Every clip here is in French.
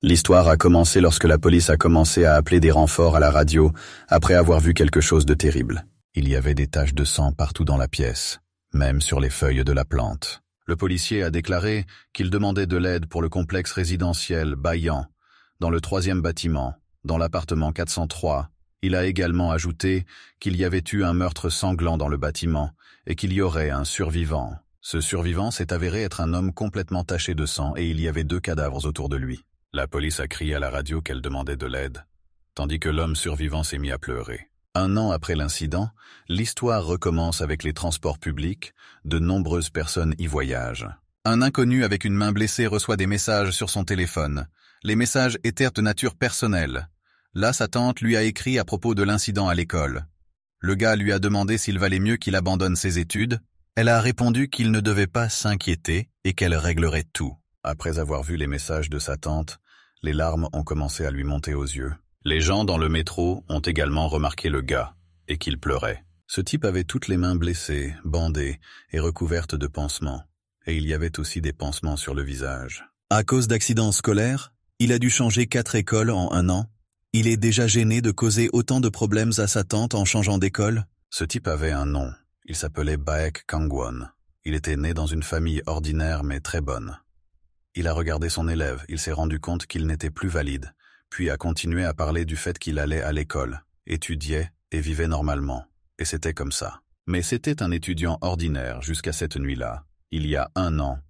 L'histoire a commencé lorsque la police a commencé à appeler des renforts à la radio après avoir vu quelque chose de terrible. Il y avait des taches de sang partout dans la pièce, même sur les feuilles de la plante. Le policier a déclaré qu'il demandait de l'aide pour le complexe résidentiel Bayan, dans le 3e bâtiment, dans l'appartement 403. Il a également ajouté qu'il y avait eu un meurtre sanglant dans le bâtiment et qu'il y aurait un survivant. Ce survivant s'est avéré être un homme complètement taché de sang et il y avait 2 cadavres autour de lui. La police a crié à la radio qu'elle demandait de l'aide, tandis que l'homme survivant s'est mis à pleurer. 1 an après l'incident, l'histoire recommence avec les transports publics, de nombreuses personnes y voyagent. Un inconnu avec une main blessée reçoit des messages sur son téléphone. Les messages étaient de nature personnelle. Là, sa tante lui a écrit à propos de l'incident à l'école. Le gars lui a demandé s'il valait mieux qu'il abandonne ses études. Elle a répondu qu'il ne devait pas s'inquiéter et qu'elle réglerait tout. Après avoir vu les messages de sa tante, les larmes ont commencé à lui monter aux yeux. Les gens dans le métro ont également remarqué le gars, et qu'il pleurait. Ce type avait toutes les mains blessées, bandées et recouvertes de pansements, et il y avait aussi des pansements sur le visage. À cause d'accidents scolaires, il a dû changer 4 écoles en 1 an. Il est déjà gêné de causer autant de problèmes à sa tante en changeant d'école. Ce type avait un nom. Il s'appelait Baek Kangwon. Il était né dans une famille ordinaire mais très bonne. Il a regardé son élève, il s'est rendu compte qu'il n'était plus valide, puis a continué à parler du fait qu'il allait à l'école, étudiait et vivait normalement. Et c'était comme ça. Mais c'était un étudiant ordinaire jusqu'à cette nuit-là. Il y a 1 an,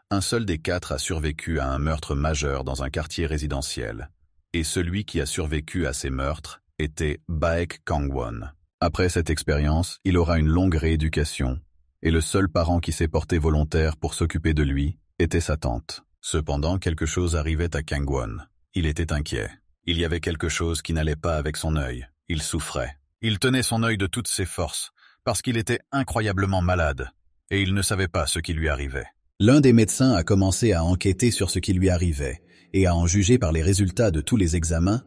un seul des 4 a survécu à un meurtre majeur dans un quartier résidentiel. Et celui qui a survécu à ces meurtres était Baek Kangwon. Après cette expérience, il aura une longue rééducation, et le seul parent qui s'est porté volontaire pour s'occuper de lui était sa tante. Cependant, quelque chose arrivait à Kangwon. Il était inquiet. Il y avait quelque chose qui n'allait pas avec son œil. Il souffrait. Il tenait son œil de toutes ses forces, parce qu'il était incroyablement malade, et il ne savait pas ce qui lui arrivait. L'un des médecins a commencé à enquêter sur ce qui lui arrivait, et à en juger par les résultats de tous les examens.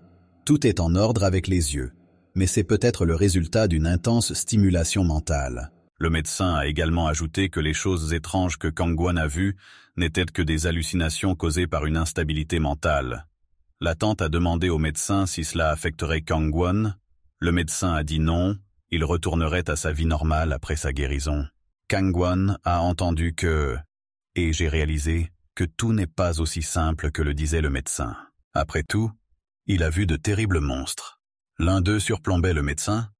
Tout est en ordre avec les yeux, mais c'est peut-être le résultat d'une intense stimulation mentale. Le médecin a également ajouté que les choses étranges que Kangwon a vues n'étaient que des hallucinations causées par une instabilité mentale. La tante a demandé au médecin si cela affecterait Kangwon. Le médecin a dit non, il retournerait à sa vie normale après sa guérison. Kangwon a entendu que... Et j'ai réalisé que tout n'est pas aussi simple que le disait le médecin. Après tout, il a vu de terribles monstres. L'un d'eux surplombait le médecin,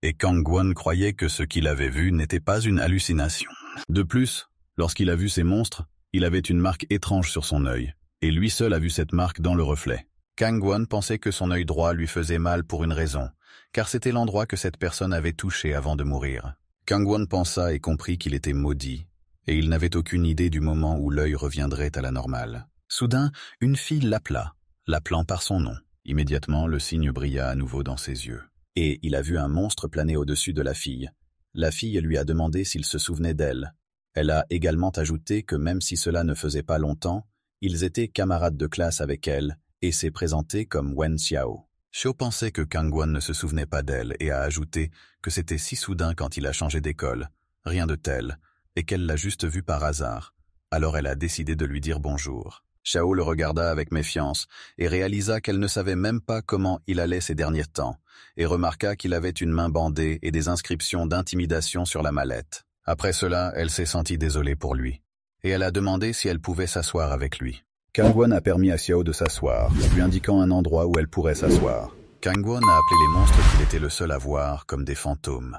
et Kangwon croyait que ce qu'il avait vu n'était pas une hallucination. De plus, lorsqu'il a vu ces monstres, il avait une marque étrange sur son œil, et lui seul a vu cette marque dans le reflet. Kangwon pensait que son œil droit lui faisait mal pour une raison, car c'était l'endroit que cette personne avait touché avant de mourir. Kangwon pensa et comprit qu'il était maudit, et il n'avait aucune idée du moment où l'œil reviendrait à la normale. Soudain, une fille l'appela, l'appelant par son nom. Immédiatement, le signe brilla à nouveau dans ses yeux. Et il a vu un monstre planer au-dessus de la fille. La fille lui a demandé s'il se souvenait d'elle. Elle a également ajouté que même si cela ne faisait pas longtemps, ils étaient camarades de classe avec elle et s'est présenté comme Wen Xiao. Xiao pensait que Kangwon ne se souvenait pas d'elle et a ajouté que c'était si soudain quand il a changé d'école, rien de tel, et qu'elle l'a juste vu par hasard. Alors elle a décidé de lui dire bonjour. Xiao le regarda avec méfiance et réalisa qu'elle ne savait même pas comment il allait ces derniers temps, et remarqua qu'il avait une main bandée et des inscriptions d'intimidation sur la mallette. Après cela, elle s'est sentie désolée pour lui, et elle a demandé si elle pouvait s'asseoir avec lui. Kangwon a permis à Xiao de s'asseoir, lui indiquant un endroit où elle pourrait s'asseoir. Kangwon a appelé les monstres qu'il était le seul à voir comme des fantômes.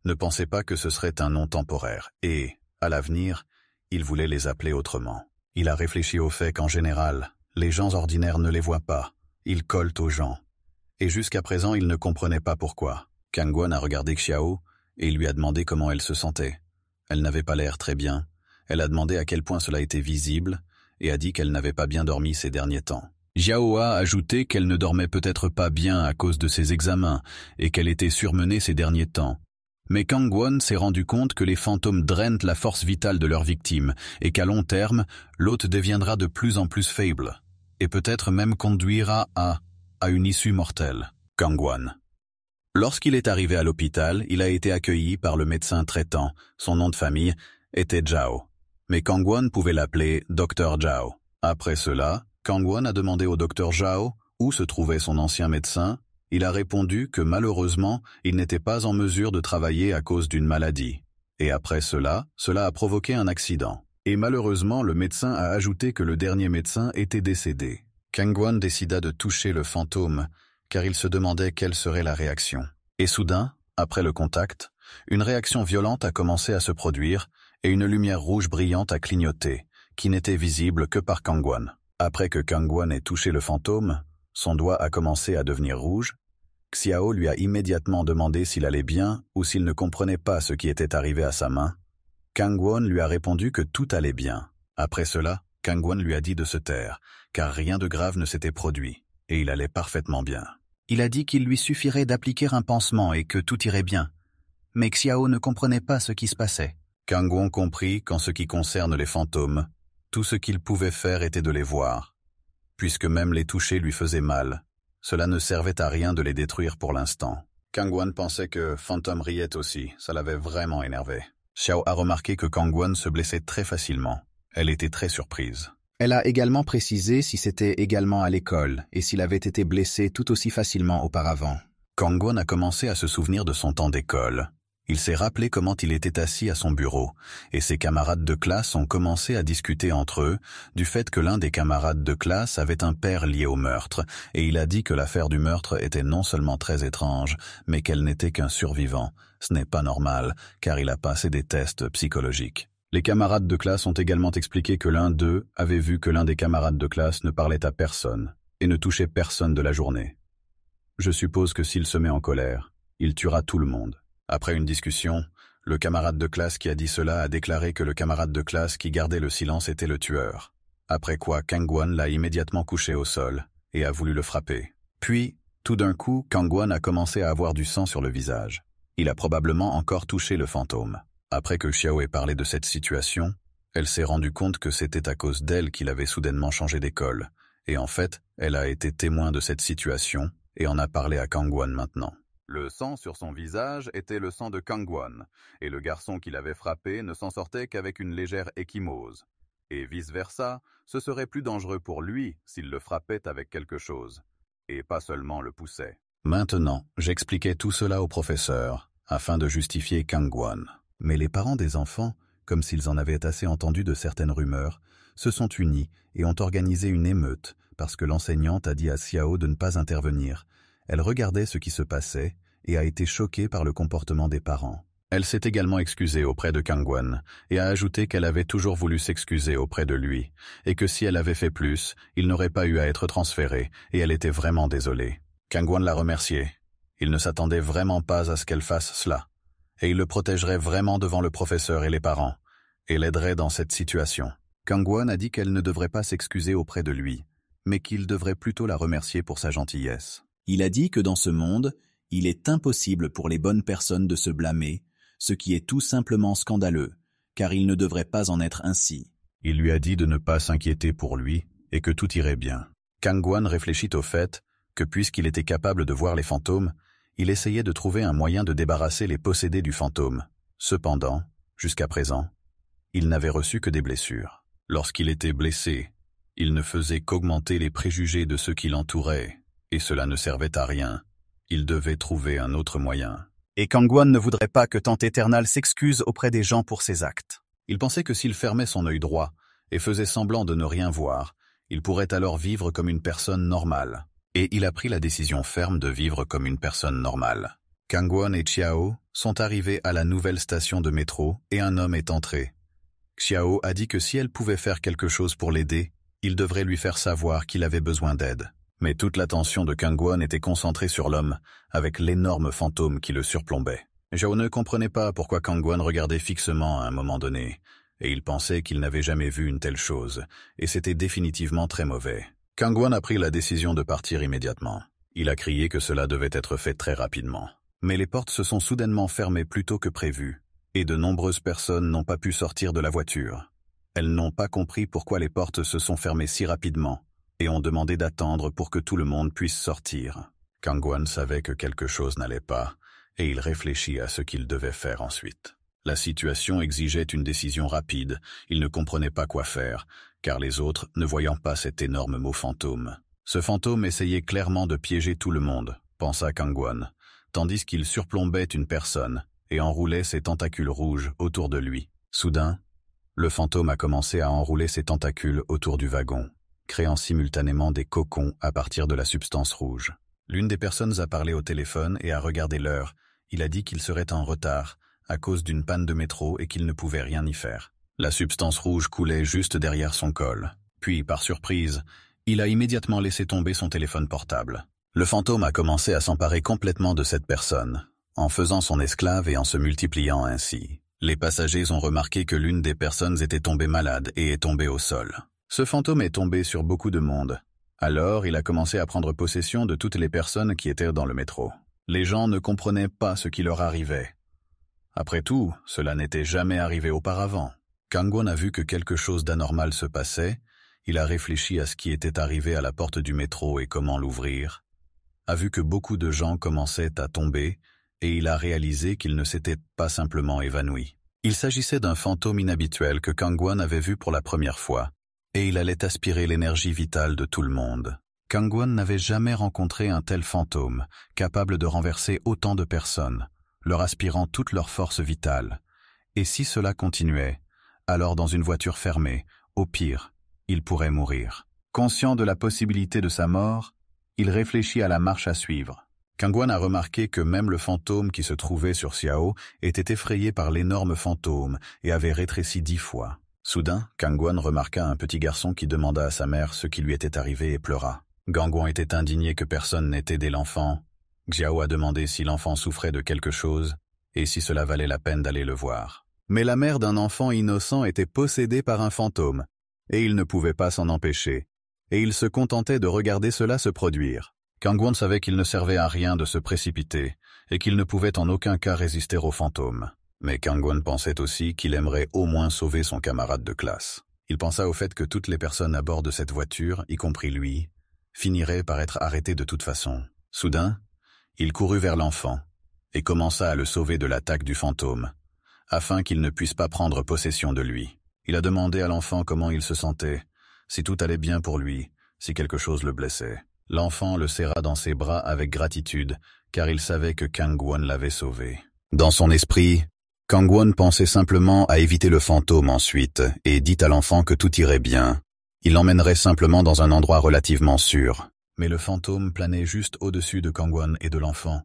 Ne pensez pas que ce serait un nom temporaire, et, à l'avenir, il voulait les appeler autrement. Il a réfléchi au fait qu'en général, les gens ordinaires ne les voient pas, ils collent aux gens. Et jusqu'à présent, il ne comprenait pas pourquoi. Kangwon a regardé Xiao et il lui a demandé comment elle se sentait. Elle n'avait pas l'air très bien. Elle a demandé à quel point cela était visible et a dit qu'elle n'avait pas bien dormi ces derniers temps. Xiao a ajouté qu'elle ne dormait peut-être pas bien à cause de ses examens et qu'elle était surmenée ces derniers temps. Mais Kangwon s'est rendu compte que les fantômes drainent la force vitale de leurs victimes et qu'à long terme, l'hôte deviendra de plus en plus faible et peut-être même conduira à une issue mortelle. Kangwon. Lorsqu'il est arrivé à l'hôpital, il a été accueilli par le médecin traitant. Son nom de famille était Zhao. Mais Kangwon pouvait l'appeler Dr Zhao. Après cela, Kangwon a demandé au docteur Zhao où se trouvait son ancien médecin. Il a répondu que malheureusement, il n'était pas en mesure de travailler à cause d'une maladie. Et après cela a provoqué un accident. Et malheureusement, le médecin a ajouté que le dernier médecin était décédé. Kangwon décida de toucher le fantôme, car il se demandait quelle serait la réaction. Et soudain, après le contact, une réaction violente a commencé à se produire, et une lumière rouge brillante a clignoté, qui n'était visible que par Kangwon. Après que Kangwon ait touché le fantôme, son doigt a commencé à devenir rouge. Xiao lui a immédiatement demandé s'il allait bien ou s'il ne comprenait pas ce qui était arrivé à sa main. Kangwon lui a répondu que tout allait bien. Après cela, Kangwon lui a dit de se taire, car rien de grave ne s'était produit, et il allait parfaitement bien. Il a dit qu'il lui suffirait d'appliquer un pansement et que tout irait bien. Mais Xiao ne comprenait pas ce qui se passait. Kangwon comprit qu'en ce qui concerne les fantômes, tout ce qu'il pouvait faire était de les voir. Puisque même les toucher lui faisait mal, cela ne servait à rien de les détruire pour l'instant. Kangwon pensait que Phantom riait aussi, ça l'avait vraiment énervé. Xiao a remarqué que Kangwon se blessait très facilement. Elle était très surprise. Elle a également précisé si c'était également à l'école et s'il avait été blessé tout aussi facilement auparavant. Kangwon a commencé à se souvenir de son temps d'école. Il s'est rappelé comment il était assis à son bureau, et ses camarades de classe ont commencé à discuter entre eux du fait que l'un des camarades de classe avait un père lié au meurtre, et il a dit que l'affaire du meurtre était non seulement très étrange, mais qu'elle n'était qu'un survivant. Ce n'est pas normal, car il a passé des tests psychologiques. Les camarades de classe ont également expliqué que l'un d'eux avait vu que l'un des camarades de classe ne parlait à personne et ne touchait personne de la journée. Je suppose que s'il se met en colère, il tuera tout le monde. Après une discussion, le camarade de classe qui a dit cela a déclaré que le camarade de classe qui gardait le silence était le tueur. Après quoi, Kangwon l'a immédiatement couché au sol et a voulu le frapper. Puis, tout d'un coup, Kangwon a commencé à avoir du sang sur le visage. Il a probablement encore touché le fantôme. Après que Xiao ait parlé de cette situation, elle s'est rendue compte que c'était à cause d'elle qu'il avait soudainement changé d'école. Et en fait, elle a été témoin de cette situation et en a parlé à Kangwon maintenant. Le sang sur son visage était le sang de Kangwon, et le garçon qui l'avait frappé ne s'en sortait qu'avec une légère ecchymose. Et vice-versa, ce serait plus dangereux pour lui s'il le frappait avec quelque chose, et pas seulement le poussait. Maintenant, j'expliquais tout cela au professeur, afin de justifier Kangwon. Mais les parents des enfants, comme s'ils en avaient assez entendu de certaines rumeurs, se sont unis et ont organisé une émeute parce que l'enseignante a dit à Xiao de ne pas intervenir. Elle regardait ce qui se passait et a été choquée par le comportement des parents. Elle s'est également excusée auprès de Kangwon et a ajouté qu'elle avait toujours voulu s'excuser auprès de lui et que si elle avait fait plus, il n'aurait pas eu à être transféré et elle était vraiment désolée. Kangwon l'a remerciée. Il ne s'attendait vraiment pas à ce qu'elle fasse cela et il le protégerait vraiment devant le professeur et les parents et l'aiderait dans cette situation. Kangwon a dit qu'elle ne devrait pas s'excuser auprès de lui, mais qu'il devrait plutôt la remercier pour sa gentillesse. Il a dit que dans ce monde, il est impossible pour les bonnes personnes de se blâmer, ce qui est tout simplement scandaleux, car il ne devrait pas en être ainsi. Il lui a dit de ne pas s'inquiéter pour lui et que tout irait bien. Kangwon réfléchit au fait que puisqu'il était capable de voir les fantômes, il essayait de trouver un moyen de débarrasser les possédés du fantôme. Cependant, jusqu'à présent, il n'avait reçu que des blessures. Lorsqu'il était blessé, il ne faisait qu'augmenter les préjugés de ceux qui l'entouraient. Et cela ne servait à rien. Il devait trouver un autre moyen. Et Kangwon ne voudrait pas que Tante Éternelle s'excuse auprès des gens pour ses actes. Il pensait que s'il fermait son œil droit et faisait semblant de ne rien voir, il pourrait alors vivre comme une personne normale. Et il a pris la décision ferme de vivre comme une personne normale. Kangwon et Xiao sont arrivés à la nouvelle station de métro et un homme est entré. Xiao a dit que si elle pouvait faire quelque chose pour l'aider, il devrait lui faire savoir qu'il avait besoin d'aide. Mais toute l'attention de Kangwon était concentrée sur l'homme, avec l'énorme fantôme qui le surplombait. Xiao ne comprenait pas pourquoi Kangwon regardait fixement à un moment donné, et il pensait qu'il n'avait jamais vu une telle chose, et c'était définitivement très mauvais. Kangwon a pris la décision de partir immédiatement. Il a crié que cela devait être fait très rapidement. Mais les portes se sont soudainement fermées plus tôt que prévu, et de nombreuses personnes n'ont pas pu sortir de la voiture. Elles n'ont pas compris pourquoi les portes se sont fermées si rapidement, et ont demandé d'attendre pour que tout le monde puisse sortir. Kangwon savait que quelque chose n'allait pas, et il réfléchit à ce qu'il devait faire ensuite. La situation exigeait une décision rapide, il ne comprenait pas quoi faire, car les autres ne voyant pas cet énorme mot fantôme. Ce fantôme essayait clairement de piéger tout le monde, pensa Kangwon, tandis qu'il surplombait une personne et enroulait ses tentacules rouges autour de lui. Soudain, le fantôme a commencé à enrouler ses tentacules autour du wagon, créant simultanément des cocons à partir de la substance rouge. L'une des personnes a parlé au téléphone et a regardé l'heure. Il a dit qu'il serait en retard à cause d'une panne de métro et qu'il ne pouvait rien y faire. La substance rouge coulait juste derrière son col. Puis, par surprise, il a immédiatement laissé tomber son téléphone portable. Le fantôme a commencé à s'emparer complètement de cette personne, en faisant son esclave et en se multipliant ainsi. Les passagers ont remarqué que l'une des personnes était tombée malade et est tombée au sol. Ce fantôme est tombé sur beaucoup de monde. Alors, il a commencé à prendre possession de toutes les personnes qui étaient dans le métro. Les gens ne comprenaient pas ce qui leur arrivait. Après tout, cela n'était jamais arrivé auparavant. Kangwon a vu que quelque chose d'anormal se passait. Il a réfléchi à ce qui était arrivé à la porte du métro et comment l'ouvrir. A vu que beaucoup de gens commençaient à tomber et il a réalisé qu'il ne s'était pas simplement évanoui. Il s'agissait d'un fantôme inhabituel que Kangwon avait vu pour la première fois, et il allait aspirer l'énergie vitale de tout le monde. Kangwon n'avait jamais rencontré un tel fantôme, capable de renverser autant de personnes, leur aspirant toute leur force vitale. Et si cela continuait, alors dans une voiture fermée, au pire, il pourrait mourir. Conscient de la possibilité de sa mort, il réfléchit à la marche à suivre. Kangwon a remarqué que même le fantôme qui se trouvait sur Xiao était effrayé par l'énorme fantôme et avait rétréci 10 fois. Soudain, Kangwon remarqua un petit garçon qui demanda à sa mère ce qui lui était arrivé et pleura. Kangwon était indigné que personne n'ait aidé l'enfant. Xiao a demandé si l'enfant souffrait de quelque chose et si cela valait la peine d'aller le voir. Mais la mère d'un enfant innocent était possédée par un fantôme, et il ne pouvait pas s'en empêcher, et il se contentait de regarder cela se produire. Kangwon savait qu'il ne servait à rien de se précipiter, et qu'il ne pouvait en aucun cas résister au fantôme. Mais Kangwon pensait aussi qu'il aimerait au moins sauver son camarade de classe. Il pensa au fait que toutes les personnes à bord de cette voiture, y compris lui, finiraient par être arrêtées de toute façon. Soudain, il courut vers l'enfant, et commença à le sauver de l'attaque du fantôme, afin qu'il ne puisse pas prendre possession de lui. Il a demandé à l'enfant comment il se sentait, si tout allait bien pour lui, si quelque chose le blessait. L'enfant le serra dans ses bras avec gratitude, car il savait que Kangwon l'avait sauvé. Dans son esprit, Kangwon pensait simplement à éviter le fantôme ensuite, et dit à l'enfant que tout irait bien. Il l'emmènerait simplement dans un endroit relativement sûr. Mais le fantôme planait juste au-dessus de Kangwon et de l'enfant,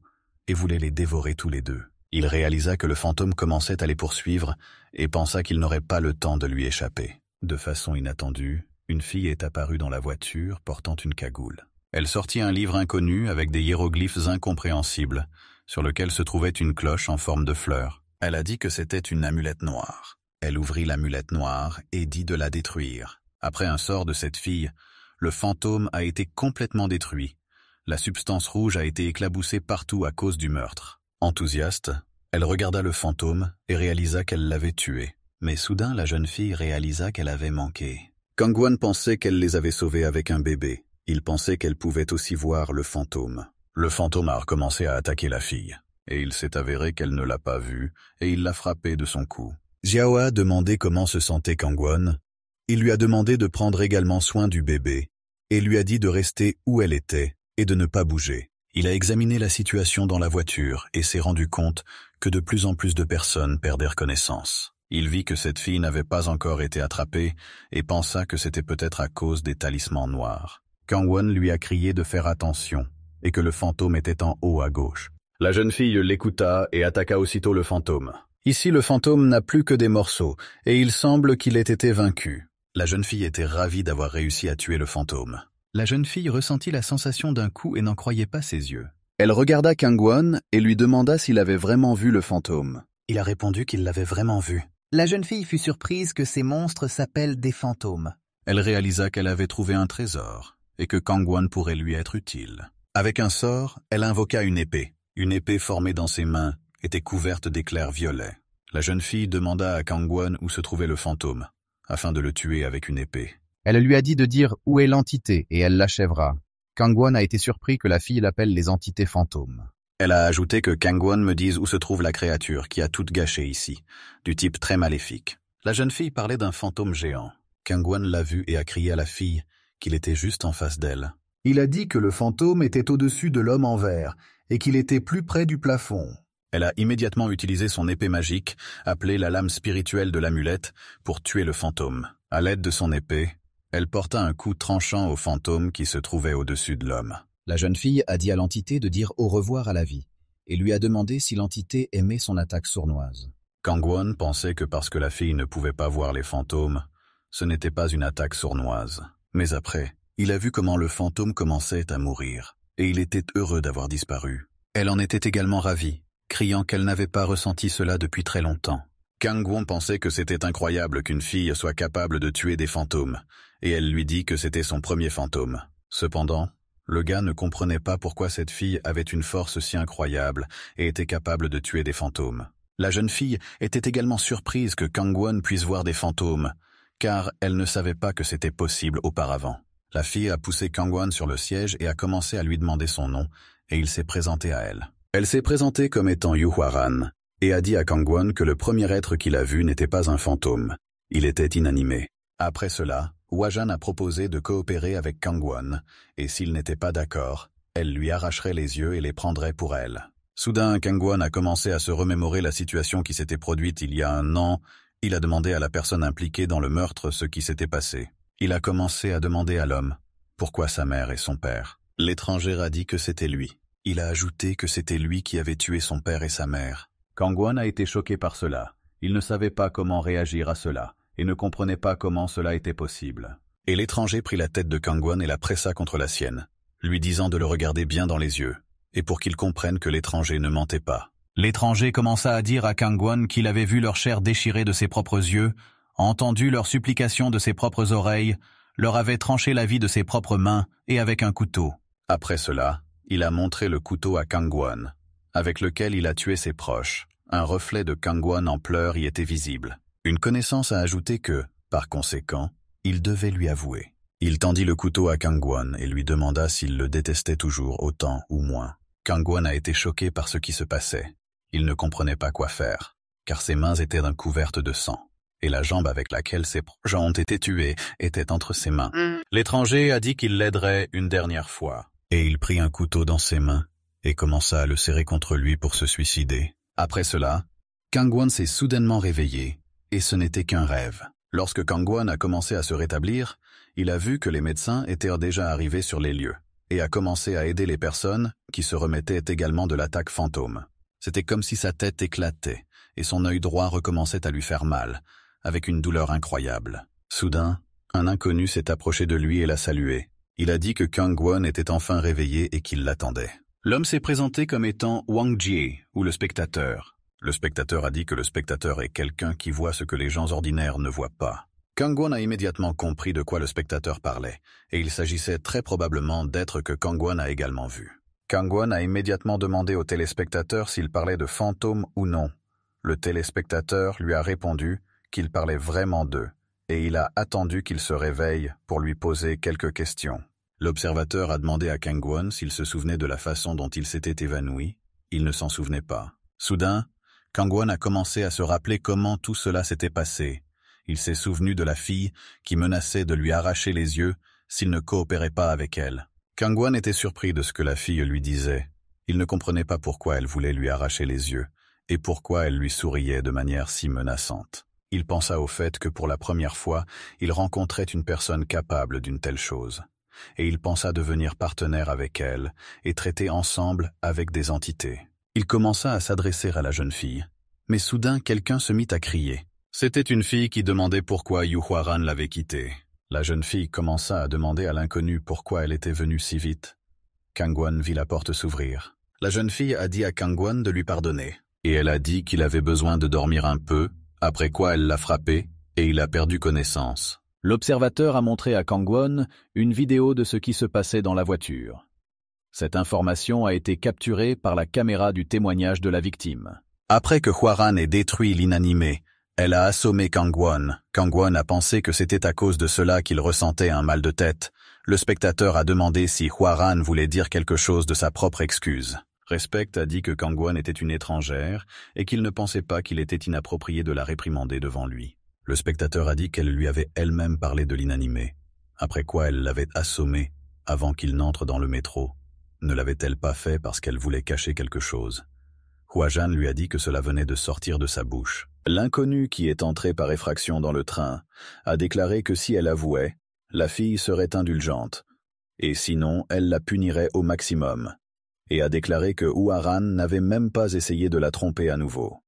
et voulait les dévorer tous les deux. Il réalisa que le fantôme commençait à les poursuivre, et pensa qu'il n'aurait pas le temps de lui échapper. De façon inattendue, une fille est apparue dans la voiture portant une cagoule. Elle sortit un livre inconnu avec des hiéroglyphes incompréhensibles, sur lequel se trouvait une cloche en forme de fleur. Elle a dit que c'était une amulette noire. Elle ouvrit l'amulette noire et dit de la détruire. Après un sort de cette fille, le fantôme a été complètement détruit. La substance rouge a été éclaboussée partout à cause du meurtre. Enthousiaste, elle regarda le fantôme et réalisa qu'elle l'avait tué. Mais soudain, la jeune fille réalisa qu'elle avait manqué. Kangwon pensait qu'elle les avait sauvés avec un bébé. Il pensait qu'elle pouvait aussi voir le fantôme. Le fantôme a recommencé à attaquer la fille, et il s'est avéré qu'elle ne l'a pas vu, et il l'a frappée de son cou. Xiao a demandé comment se sentait Kangwon. Il lui a demandé de prendre également soin du bébé, et lui a dit de rester où elle était, et de ne pas bouger. Il a examiné la situation dans la voiture, et s'est rendu compte que de plus en plus de personnes perdaient connaissance. Il vit que cette fille n'avait pas encore été attrapée, et pensa que c'était peut-être à cause des talismans noirs. Kangwon lui a crié de faire attention, et que le fantôme était en haut à gauche. La jeune fille l'écouta et attaqua aussitôt le fantôme. Ici, le fantôme n'a plus que des morceaux, et il semble qu'il ait été vaincu. La jeune fille était ravie d'avoir réussi à tuer le fantôme. La jeune fille ressentit la sensation d'un coup et n'en croyait pas ses yeux. Elle regarda Kangwon et lui demanda s'il avait vraiment vu le fantôme. Il a répondu qu'il l'avait vraiment vu. La jeune fille fut surprise que ces monstres s'appellent des fantômes. Elle réalisa qu'elle avait trouvé un trésor, et que Kangwon pourrait lui être utile. Avec un sort, elle invoqua une épée. Une épée formée dans ses mains était couverte d'éclairs violets. La jeune fille demanda à Kangwon où se trouvait le fantôme, afin de le tuer avec une épée. Elle lui a dit de dire où est l'entité et elle l'achèvera. Kangwon a été surpris que la fille l'appelle les entités fantômes. Elle a ajouté que Kangwon me dise où se trouve la créature qui a tout gâché ici, du type très maléfique. La jeune fille parlait d'un fantôme géant. Kangwon l'a vu et a crié à la fille qu'il était juste en face d'elle. Il a dit que le fantôme était au-dessus de l'homme en vert et qu'il était plus près du plafond. Elle a immédiatement utilisé son épée magique, appelée la lame spirituelle de l'amulette, pour tuer le fantôme. À l'aide de son épée, elle porta un coup tranchant au fantôme qui se trouvait au-dessus de l'homme. La jeune fille a dit à l'entité de dire au revoir à la vie et lui a demandé si l'entité aimait son attaque sournoise. Kangwon pensait que parce que la fille ne pouvait pas voir les fantômes, ce n'était pas une attaque sournoise. Mais après, il a vu comment le fantôme commençait à mourir, et il était heureux d'avoir disparu. Elle en était également ravie, criant qu'elle n'avait pas ressenti cela depuis très longtemps. Kangwon pensait que c'était incroyable qu'une fille soit capable de tuer des fantômes, et elle lui dit que c'était son premier fantôme. Cependant, le gars ne comprenait pas pourquoi cette fille avait une force si incroyable et était capable de tuer des fantômes. La jeune fille était également surprise que Kangwon puisse voir des fantômes, car elle ne savait pas que c'était possible auparavant. La fille a poussé Kangwon sur le siège et a commencé à lui demander son nom, et il s'est présenté à elle. Elle s'est présentée comme étant Yu Hwaran, et a dit à Kangwon que le premier être qu'il a vu n'était pas un fantôme. Il était inanimé. Après cela, Hwajan a proposé de coopérer avec Kangwon, et s'il n'était pas d'accord, elle lui arracherait les yeux et les prendrait pour elle. Soudain, Kangwon a commencé à se remémorer la situation qui s'était produite il y a 1 an. Il a demandé à la personne impliquée dans le meurtre ce qui s'était passé. Il a commencé à demander à l'homme pourquoi sa mère et son père. L'étranger a dit que c'était lui. Il a ajouté que c'était lui qui avait tué son père et sa mère. Kangwon a été choqué par cela. Il ne savait pas comment réagir à cela, et ne comprenait pas comment cela était possible. Et l'étranger prit la tête de Kangwon et la pressa contre la sienne, lui disant de le regarder bien dans les yeux, et pour qu'il comprenne que l'étranger ne mentait pas. L'étranger commença à dire à Kangwon qu'il avait vu leur chair déchirée de ses propres yeux, entendu leurs supplications de ses propres oreilles, leur avait tranché la vie de ses propres mains et avec un couteau. Après cela, il a montré le couteau à Kangwon, avec lequel il a tué ses proches. Un reflet de Kangwon en pleurs y était visible. Une connaissance a ajouté que, par conséquent, il devait lui avouer. Il tendit le couteau à Kangwon et lui demanda s'il le détestait toujours autant ou moins. Kangwon a été choqué par ce qui se passait. Il ne comprenait pas quoi faire, car ses mains étaient couvertes de sang, et la jambe avec laquelle ses proches ont été tués était entre ses mains. L'étranger a dit qu'il l'aiderait une dernière fois, et il prit un couteau dans ses mains et commença à le serrer contre lui pour se suicider. Après cela, Kangwon s'est soudainement réveillé, et ce n'était qu'un rêve. Lorsque Kangwon a commencé à se rétablir, il a vu que les médecins étaient déjà arrivés sur les lieux, et a commencé à aider les personnes qui se remettaient également de l'attaque fantôme. C'était comme si sa tête éclatait, et son œil droit recommençait à lui faire mal, avec une douleur incroyable. Soudain, un inconnu s'est approché de lui et l'a salué. Il a dit que Kangwon était enfin réveillé et qu'il l'attendait. L'homme s'est présenté comme étant Wang Jie, ou le spectateur. Le spectateur a dit que le spectateur est quelqu'un qui voit ce que les gens ordinaires ne voient pas. Kangwon a immédiatement compris de quoi le spectateur parlait, et il s'agissait très probablement d'êtres que Kangwon a également vus. Kangwon a immédiatement demandé au téléspectateur s'il parlait de fantômes ou non. Le téléspectateur lui a répondu qu'il parlait vraiment d'eux, et il a attendu qu'il se réveille pour lui poser quelques questions. L'observateur a demandé à Kangwon s'il se souvenait de la façon dont il s'était évanoui. Il ne s'en souvenait pas. Soudain, Kangwon a commencé à se rappeler comment tout cela s'était passé. Il s'est souvenu de la fille qui menaçait de lui arracher les yeux s'il ne coopérait pas avec elle. Kangwon était surpris de ce que la fille lui disait. Il ne comprenait pas pourquoi elle voulait lui arracher les yeux, et pourquoi elle lui souriait de manière si menaçante. Il pensa au fait que pour la première fois, il rencontrait une personne capable d'une telle chose. Et il pensa devenir partenaire avec elle et traiter ensemble avec des entités. Il commença à s'adresser à la jeune fille, mais soudain quelqu'un se mit à crier. C'était une fille qui demandait pourquoi Yu Hwaran l'avait quittée. La jeune fille commença à demander à l'inconnu pourquoi elle était venue si vite. Kangwon vit la porte s'ouvrir. La jeune fille a dit à Kangwon de lui pardonner, et elle a dit qu'il avait besoin de dormir un peu, après quoi elle l'a frappé, et il a perdu connaissance. L'observateur a montré à Kangwon une vidéo de ce qui se passait dans la voiture. Cette information a été capturée par la caméra du témoignage de la victime. Après que Hwaran ait détruit l'inanimé, elle a assommé Kangwon. Kangwon a pensé que c'était à cause de cela qu'il ressentait un mal de tête. Le spectateur a demandé si Hwaran voulait dire quelque chose de sa propre excuse. Respect a dit que Kangwon était une étrangère et qu'il ne pensait pas qu'il était inapproprié de la réprimander devant lui. Le spectateur a dit qu'elle lui avait elle-même parlé de l'inanimé, après quoi elle l'avait assommé avant qu'il n'entre dans le métro. Ne l'avait-elle pas fait parce qu'elle voulait cacher quelque chose? Huajan lui a dit que cela venait de sortir de sa bouche. L'inconnu qui est entré par effraction dans le train a déclaré que si elle avouait, la fille serait indulgente, et sinon elle la punirait au maximum, et a déclaré que Huaran n'avait même pas essayé de la tromper à nouveau.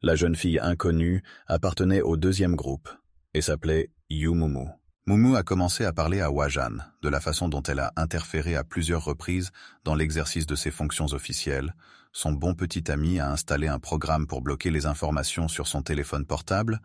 La jeune fille inconnue appartenait au deuxième groupe et s'appelait Yu Mumu. Mumu a commencé à parler à Huajan de la façon dont elle a interféré à plusieurs reprises dans l'exercice de ses fonctions officielles. Son bon petit ami a installé un programme pour bloquer les informations sur son téléphone portable.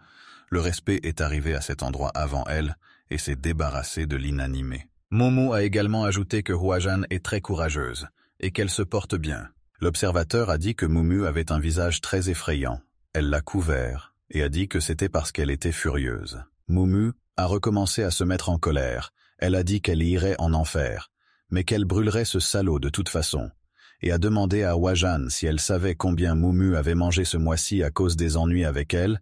Le respect est arrivé à cet endroit avant elle et s'est débarrassé de l'inanimé. Mumu a également ajouté que Huajan est très courageuse et qu'elle se porte bien. L'observateur a dit que Mumu avait un visage très effrayant. Elle l'a couvert et a dit que c'était parce qu'elle était furieuse. Mumu a recommencé à se mettre en colère. Elle a dit qu'elle irait en enfer, mais qu'elle brûlerait ce salaud de toute façon, et a demandé à Huajan si elle savait combien Mumu avait mangé ce mois-ci à cause des ennuis avec elle,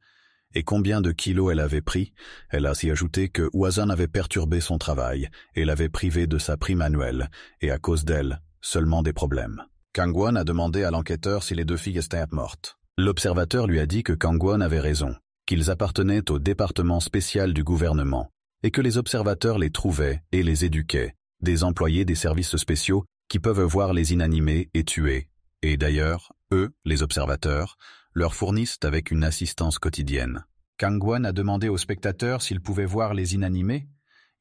et combien de kilos elle avait pris. Elle a aussi ajouté que Huajan avait perturbé son travail et l'avait privée de sa prime annuelle, et à cause d'elle, seulement des problèmes. Kangwon a demandé à l'enquêteur si les deux filles étaient mortes. L'observateur lui a dit que Kangwon avait raison, qu'ils appartenaient au département spécial du gouvernement, et que les observateurs les trouvaient et les éduquaient, des employés des services spéciaux qui peuvent voir les inanimés et tuer, et d'ailleurs, eux, les observateurs, leur fournissent avec une assistance quotidienne. Kangwon a demandé au spectateur s'il pouvait voir les inanimés.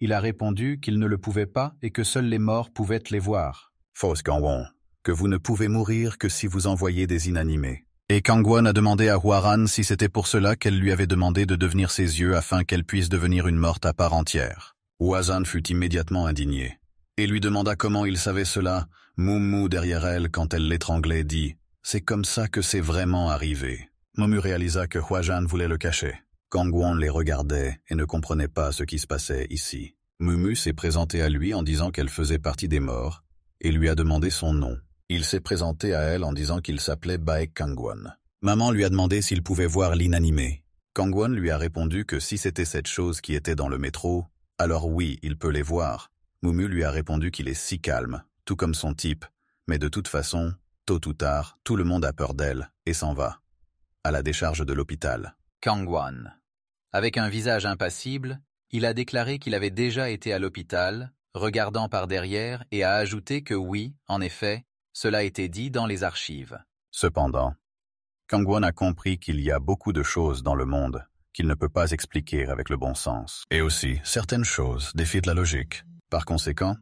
Il a répondu qu'il ne le pouvait pas et que seuls les morts pouvaient les voir. Fausse Kangwon, que vous ne pouvez mourir que si vous envoyez des inanimés. Et Kangwon a demandé à Huaran si c'était pour cela qu'elle lui avait demandé de devenir ses yeux afin qu'elle puisse devenir une morte à part entière. Huaran fut immédiatement indigné et lui demanda comment il savait cela. Mumu derrière elle, quand elle l'étranglait, dit « C'est comme ça que c'est vraiment arrivé ». Mumu réalisa que Huajan voulait le cacher. Kangwon les regardait et ne comprenait pas ce qui se passait ici. Mumu s'est présentée à lui en disant qu'elle faisait partie des morts et lui a demandé son nom. Il s'est présenté à elle en disant qu'il s'appelait Baek Kangwon. Maman lui a demandé s'il pouvait voir l'inanimé. Kangwon lui a répondu que si c'était cette chose qui était dans le métro, alors oui, il peut les voir. Mumu lui a répondu qu'il est si calme, tout comme son type, mais de toute façon, tôt ou tard, tout le monde a peur d'elle et s'en va. À la décharge de l'hôpital. Kangwon. Avec un visage impassible, il a déclaré qu'il avait déjà été à l'hôpital, regardant par derrière, et a ajouté que oui, en effet, cela était dit dans les archives. Cependant, Kangwon a compris qu'il y a beaucoup de choses dans le monde qu'il ne peut pas expliquer avec le bon sens. Et aussi, certaines choses défient la logique. Par conséquent,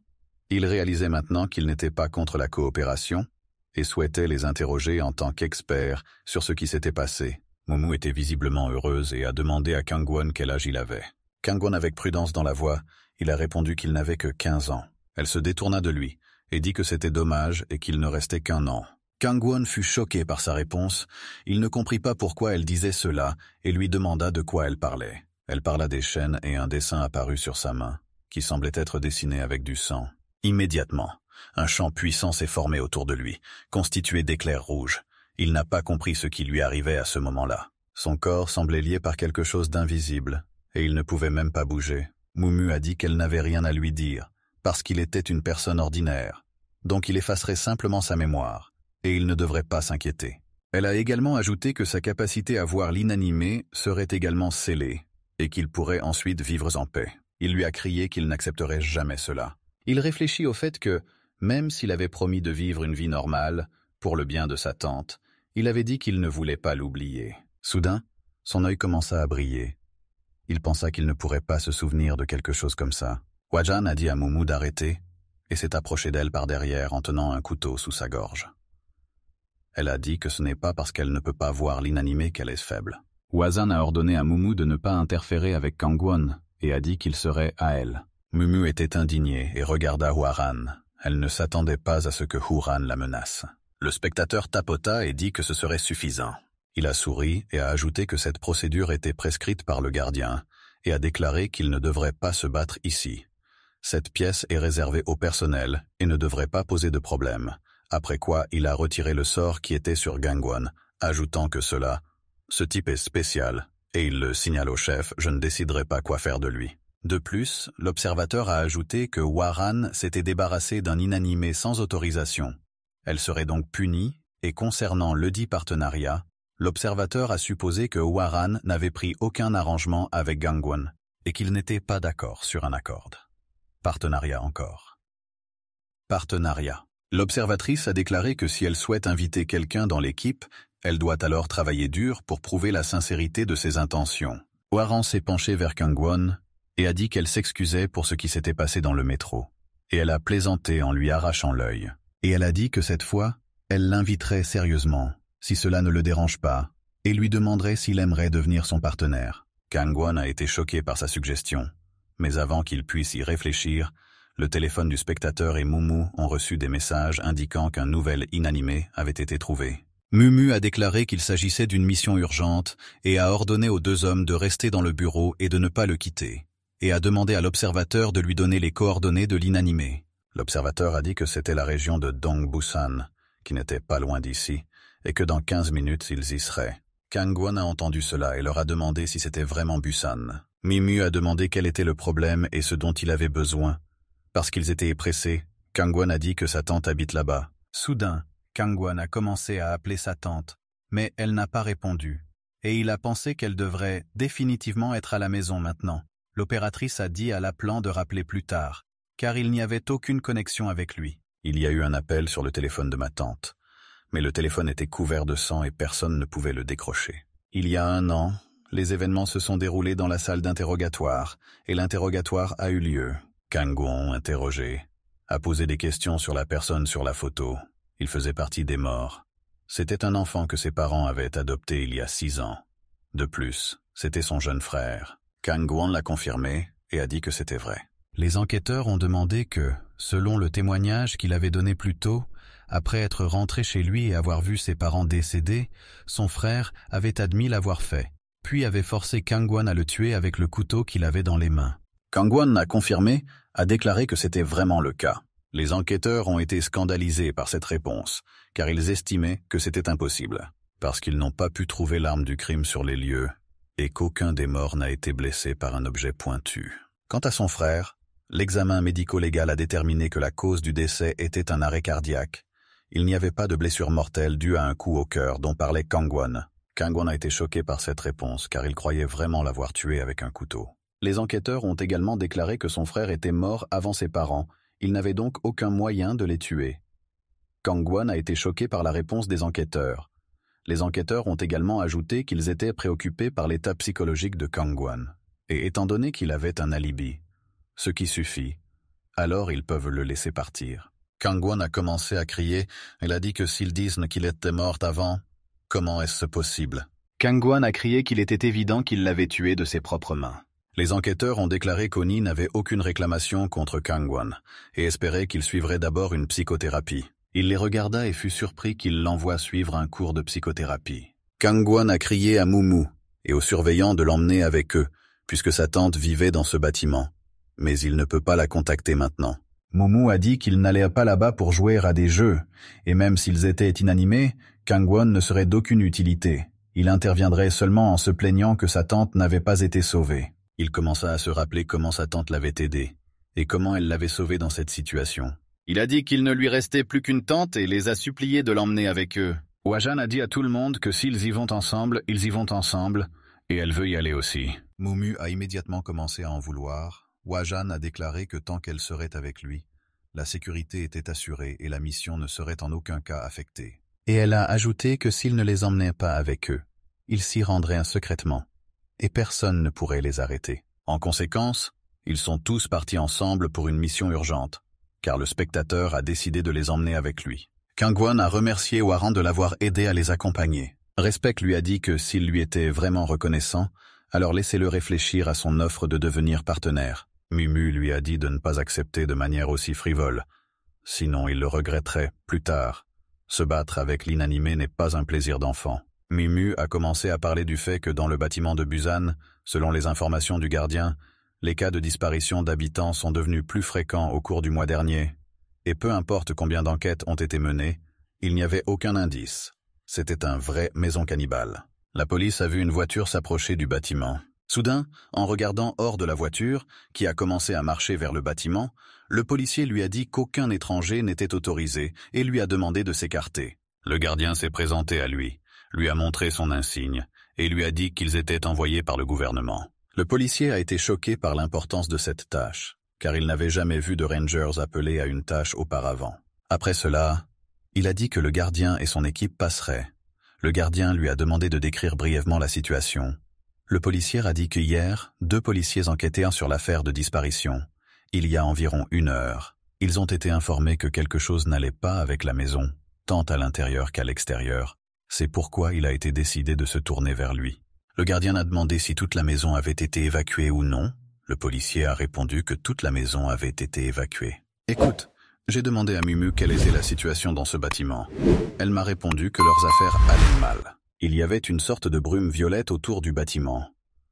il réalisait maintenant qu'il n'était pas contre la coopération et souhaitait les interroger en tant qu'expert sur ce qui s'était passé. Mumu était visiblement heureuse et a demandé à Kangwon quel âge il avait. Kangwon, avec prudence dans la voix, il a répondu qu'il n'avait que 15 ans. Elle se détourna de lui et dit que c'était dommage et qu'il ne restait qu'1 an. Kangwon fut choqué par sa réponse. Il ne comprit pas pourquoi elle disait cela et lui demanda de quoi elle parlait. Elle parla des chaînes et un dessin apparut sur sa main, qui semblait être dessiné avec du sang. Immédiatement, un champ puissant s'est formé autour de lui, constitué d'éclairs rouges. Il n'a pas compris ce qui lui arrivait à ce moment-là. Son corps semblait lié par quelque chose d'invisible, et il ne pouvait même pas bouger. Mumu a dit qu'elle n'avait rien à lui dire, parce qu'il était une personne ordinaire. Donc il effacerait simplement sa mémoire, et il ne devrait pas s'inquiéter. Elle a également ajouté que sa capacité à voir l'inanimé serait également scellée, et qu'il pourrait ensuite vivre en paix. Il lui a crié qu'il n'accepterait jamais cela. Il réfléchit au fait que, même s'il avait promis de vivre une vie normale, pour le bien de sa tante, il avait dit qu'il ne voulait pas l'oublier. Soudain, son œil commença à briller. Il pensa qu'il ne pourrait pas se souvenir de quelque chose comme ça. Huajan a dit à Mumu d'arrêter et s'est approché d'elle par derrière en tenant un couteau sous sa gorge. Elle a dit que ce n'est pas parce qu'elle ne peut pas voir l'inanimé qu'elle est faible. Huajan a ordonné à Mumu de ne pas interférer avec Kangwon et a dit qu'il serait à elle. Mumu était indignée et regarda Huaran. Elle ne s'attendait pas à ce que Huaran la menace. Le spectateur tapota et dit que ce serait suffisant. Il a souri et a ajouté que cette procédure était prescrite par le gardien et a déclaré qu'il ne devrait pas se battre ici. Cette pièce est réservée au personnel et ne devrait pas poser de problème, après quoi il a retiré le sort qui était sur Kangwon, ajoutant que ce type est spécial Et il le signale au chef, je ne déciderai pas quoi faire de lui. De plus, l'observateur a ajouté que Warren s'était débarrassé d'un inanimé sans autorisation. Elle serait donc punie, et concernant ledit partenariat, l'observateur a supposé que Warren n'avait pris aucun arrangement avec Kangwon, et qu'il n'était pas d'accord sur un accord. Partenariat encore. Partenariat. L'observatrice a déclaré que si elle souhaite inviter quelqu'un dans l'équipe, elle doit alors travailler dur pour prouver la sincérité de ses intentions. Warren s'est penchée vers Kangwon et a dit qu'elle s'excusait pour ce qui s'était passé dans le métro. Et elle a plaisanté en lui arrachant l'œil. Et elle a dit que cette fois, elle l'inviterait sérieusement, si cela ne le dérange pas, et lui demanderait s'il aimerait devenir son partenaire. Kangwon a été choqué par sa suggestion. Mais avant qu'il puisse y réfléchir, le téléphone du spectateur et Mumu ont reçu des messages indiquant qu'un nouvel inanimé avait été trouvé. Mumu a déclaré qu'il s'agissait d'une mission urgente et a ordonné aux deux hommes de rester dans le bureau et de ne pas le quitter, et a demandé à l'observateur de lui donner les coordonnées de l'inanimé. L'observateur a dit que c'était la région de Dongbusan, qui n'était pas loin d'ici, et que dans 15 minutes ils y seraient. Kangwon a entendu cela et leur a demandé si c'était vraiment Busan. Mumu a demandé quel était le problème et ce dont il avait besoin. Parce qu'ils étaient pressés, Kangwon a dit que sa tante habite là-bas. Soudain, Kangwon a commencé à appeler sa tante, mais elle n'a pas répondu. Et il a pensé qu'elle devrait définitivement être à la maison maintenant. L'opératrice a dit à l'appelant de rappeler plus tard, car il n'y avait aucune connexion avec lui. Il y a eu un appel sur le téléphone de ma tante, mais le téléphone était couvert de sang et personne ne pouvait le décrocher. Il y a 1 an, les événements se sont déroulés dans la salle d'interrogatoire, et l'interrogatoire a eu lieu. Kangwon, interrogé, a posé des questions sur la personne sur la photo. Il faisait partie des morts. C'était un enfant que ses parents avaient adopté il y a 6 ans. De plus, c'était son jeune frère. Kangwon l'a confirmé et a dit que c'était vrai. Les enquêteurs ont demandé que, selon le témoignage qu'il avait donné plus tôt, après être rentré chez lui et avoir vu ses parents décédés, son frère avait admis l'avoir fait, puis avait forcé Kangwon à le tuer avec le couteau qu'il avait dans les mains. Kangwon a confirmé, a déclaré que c'était vraiment le cas. Les enquêteurs ont été scandalisés par cette réponse, car ils estimaient que c'était impossible, parce qu'ils n'ont pas pu trouver l'arme du crime sur les lieux, et qu'aucun des morts n'a été blessé par un objet pointu. Quant à son frère, l'examen médico-légal a déterminé que la cause du décès était un arrêt cardiaque. Il n'y avait pas de blessure mortelle due à un coup au cœur dont parlait Kangwon. Kangwon a été choqué par cette réponse, car il croyait vraiment l'avoir tué avec un couteau. Les enquêteurs ont également déclaré que son frère était mort avant ses parents. Il n'avait donc aucun moyen de les tuer. Kangwon a été choqué par la réponse des enquêteurs. Les enquêteurs ont également ajouté qu'ils étaient préoccupés par l'état psychologique de Kangwon. Et étant donné qu'il avait un alibi, ce qui suffit, alors ils peuvent le laisser partir. Kangwon a commencé à crier. Elle a dit que s'ils disent qu'il était mort avant, comment est-ce possible? Kangwon a crié qu'il était évident qu'il l'avait tué de ses propres mains. Les enquêteurs ont déclaré qu'Oni n'avait aucune réclamation contre Kangwon et espéraient qu'il suivrait d'abord une psychothérapie. Il les regarda et fut surpris qu'il l'envoie suivre un cours de psychothérapie. Kangwon a crié à Mumu et aux surveillants de l'emmener avec eux, puisque sa tante vivait dans ce bâtiment. Mais il ne peut pas la contacter maintenant. Mumu a dit qu'il n'allait pas là-bas pour jouer à des jeux, et même s'ils étaient inanimés, Kangwon ne serait d'aucune utilité. Il interviendrait seulement en se plaignant que sa tante n'avait pas été sauvée. Il commença à se rappeler comment sa tante l'avait aidé, et comment elle l'avait sauvé dans cette situation. Il a dit qu'il ne lui restait plus qu'une tante et les a suppliés de l'emmener avec eux. Wajan a dit à tout le monde que s'ils y vont ensemble, ils y vont ensemble, et elle veut y aller aussi. Mumu a immédiatement commencé à en vouloir. Wajan a déclaré que tant qu'elle serait avec lui, la sécurité était assurée et la mission ne serait en aucun cas affectée. Et elle a ajouté que s'il ne les emmenait pas avec eux, ils s'y rendraient secrètement, et personne ne pourrait les arrêter. En conséquence, ils sont tous partis ensemble pour une mission urgente, car le spectateur a décidé de les emmener avec lui. Kangwon a remercié Warren de l'avoir aidé à les accompagner. Respect lui a dit que s'il lui était vraiment reconnaissant, alors laissez-le réfléchir à son offre de devenir partenaire. Mumu lui a dit de ne pas accepter de manière aussi frivole, sinon il le regretterait plus tard. Se battre avec l'inanimé n'est pas un plaisir d'enfant. Mumu a commencé à parler du fait que dans le bâtiment de Busan, selon les informations du gardien, les cas de disparition d'habitants sont devenus plus fréquents au cours du mois dernier, et peu importe combien d'enquêtes ont été menées, il n'y avait aucun indice. C'était un vrai maison cannibale. La police a vu une voiture s'approcher du bâtiment. Soudain, en regardant hors de la voiture, qui a commencé à marcher vers le bâtiment, le policier lui a dit qu'aucun étranger n'était autorisé et lui a demandé de s'écarter. Le gardien s'est présenté à lui a montré son insigne et lui a dit qu'ils étaient envoyés par le gouvernement. Le policier a été choqué par l'importance de cette tâche, car il n'avait jamais vu de Rangers appelés à une tâche auparavant. Après cela, il a dit que le gardien et son équipe passeraient. Le gardien lui a demandé de décrire brièvement la situation. Le policier a dit qu'hier, 2 policiers enquêtaient sur l'affaire de disparition. Il y a environ 1 heure. Ils ont été informés que quelque chose n'allait pas avec la maison, tant à l'intérieur qu'à l'extérieur. C'est pourquoi il a été décidé de se tourner vers lui. Le gardien a demandé si toute la maison avait été évacuée ou non. Le policier a répondu que toute la maison avait été évacuée. « Écoute, j'ai demandé à Mumu quelle était la situation dans ce bâtiment. Elle m'a répondu que leurs affaires allaient mal. Il y avait une sorte de brume violette autour du bâtiment.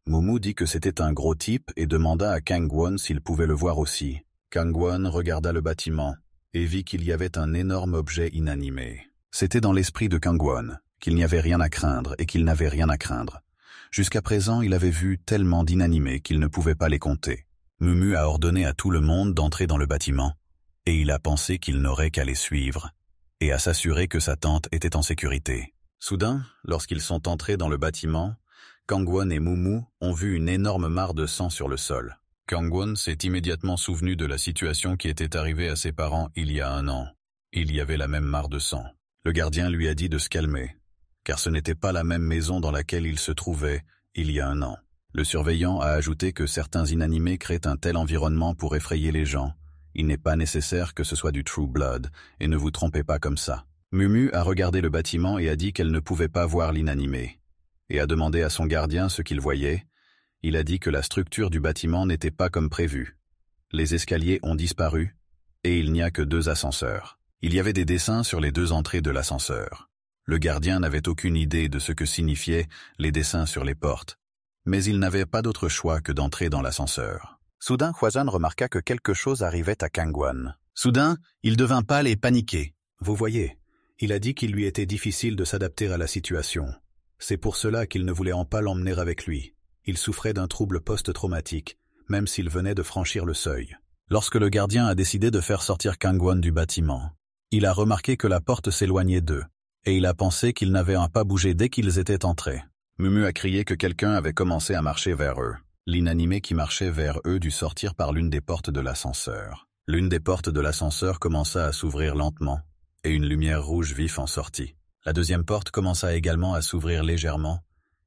Mumu dit que c'était un gros type et demanda à Kangwon s'il pouvait le voir aussi. Kangwon regarda le bâtiment et vit qu'il y avait un énorme objet inanimé. C'était dans l'esprit de Kangwon qu'il n'y avait rien à craindre et qu'il n'avait rien à craindre. Jusqu'à présent, il avait vu tellement d'inanimés qu'il ne pouvait pas les compter. Mumu a ordonné à tout le monde d'entrer dans le bâtiment et il a pensé qu'il n'aurait qu'à les suivre et à s'assurer que sa tante était en sécurité. Soudain, lorsqu'ils sont entrés dans le bâtiment, Kangwon et Mumu ont vu une énorme mare de sang sur le sol. Kangwon s'est immédiatement souvenu de la situation qui était arrivée à ses parents il y a 1 an. Il y avait la même mare de sang. Le gardien lui a dit de se calmer, car ce n'était pas la même maison dans laquelle il se trouvait il y a 1 an. Le surveillant a ajouté que certains inanimés créent un tel environnement pour effrayer les gens. Il n'est pas nécessaire que ce soit du True Blood, et ne vous trompez pas comme ça. Mumu a regardé le bâtiment et a dit qu'elle ne pouvait pas voir l'inanimé, et a demandé à son gardien ce qu'il voyait. Il a dit que la structure du bâtiment n'était pas comme prévu. Les escaliers ont disparu, et il n'y a que 2 ascenseurs. Il y avait des dessins sur les 2 entrées de l'ascenseur. Le gardien n'avait aucune idée de ce que signifiaient les dessins sur les portes, mais il n'avait pas d'autre choix que d'entrer dans l'ascenseur. Soudain, Hwazan remarqua que quelque chose arrivait à Kangwon. Soudain, il devint pâle et paniqué. Vous voyez, il a dit qu'il lui était difficile de s'adapter à la situation. C'est pour cela qu'il ne voulait pas l'emmener avec lui. Il souffrait d'un trouble post-traumatique, même s'il venait de franchir le seuil. Lorsque le gardien a décidé de faire sortir Kangwon du bâtiment, il a remarqué que la porte s'éloignait d'eux, et il a pensé qu'ils n'avaient pas bougé dès qu'ils étaient entrés. Mumu a crié que quelqu'un avait commencé à marcher vers eux. L'inanimé qui marchait vers eux dut sortir par l'une des portes de l'ascenseur. L'une des portes de l'ascenseur commença à s'ouvrir lentement, et une lumière rouge vif en sortit. La deuxième porte commença également à s'ouvrir légèrement,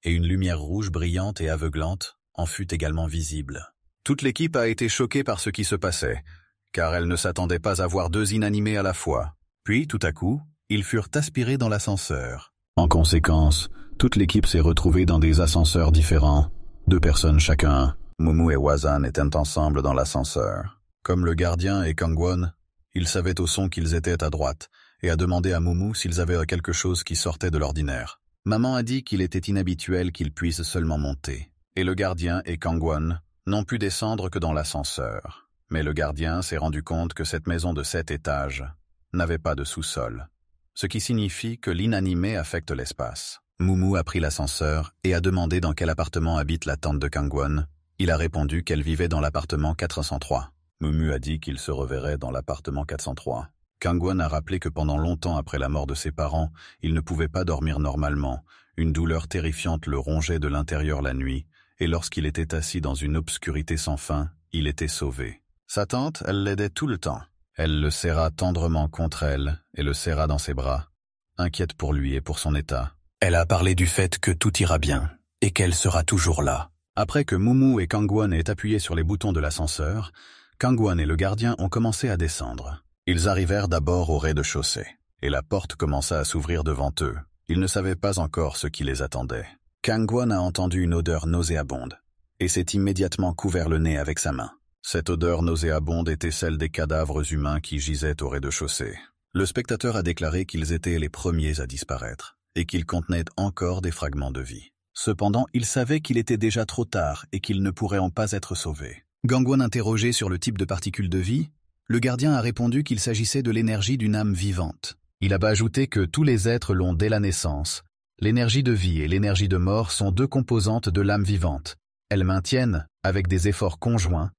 et une lumière rouge brillante et aveuglante en fut également visible. Toute l'équipe a été choquée par ce qui se passait, car elle ne s'attendait pas à voir 2 inanimés à la fois. Puis, tout à coup, ils furent aspirés dans l'ascenseur. En conséquence, toute l'équipe s'est retrouvée dans des ascenseurs différents, 2 personnes chacun. Mumu et Hwazan étaient ensemble dans l'ascenseur. Comme le gardien et Kangwon, ils savaient au son qu'ils étaient à droite, et a demandé à Mumu s'ils avaient quelque chose qui sortait de l'ordinaire. Maman a dit qu'il était inhabituel qu'ils puissent seulement monter, et le gardien et Kangwon n'ont pu descendre que dans l'ascenseur. Mais le gardien s'est rendu compte que cette maison de 7 étages n'avait pas de sous-sol, ce qui signifie que l'inanimé affecte l'espace. Mumu a pris l'ascenseur et a demandé dans quel appartement habite la tante de Kangwon. Il a répondu qu'elle vivait dans l'appartement 403. Mumu a dit qu'il se reverrait dans l'appartement 403. Kangwon a rappelé que pendant longtemps après la mort de ses parents, il ne pouvait pas dormir normalement. Une douleur terrifiante le rongeait de l'intérieur la nuit, et lorsqu'il était assis dans une obscurité sans fin, il était sauvé. Sa tante, elle l'aidait tout le temps. Elle le serra tendrement contre elle et le serra dans ses bras, inquiète pour lui et pour son état. Elle a parlé du fait que tout ira bien, et qu'elle sera toujours là. Après que Mumu et Kangwon aient appuyé sur les boutons de l'ascenseur, Kangwon et le gardien ont commencé à descendre. Ils arrivèrent d'abord au rez-de-chaussée, et la porte commença à s'ouvrir devant eux. Ils ne savaient pas encore ce qui les attendait. Kangwon a entendu une odeur nauséabonde, et s'est immédiatement couvert le nez avec sa main. Cette odeur nauséabonde était celle des cadavres humains qui gisaient au rez-de-chaussée. Le spectateur a déclaré qu'ils étaient les premiers à disparaître, et qu'ils contenaient encore des fragments de vie. Cependant, il savait qu'il était déjà trop tard et qu'ils ne pourraient pas être sauvés. Kangwon interrogé sur le type de particules de vie, le gardien a répondu qu'il s'agissait de l'énergie d'une âme vivante. Il a ajouté que tous les êtres l'ont dès la naissance, L'énergie de vie et l'énergie de mort sont deux composantes de l'âme vivante. Elles maintiennent, avec des efforts conjoints,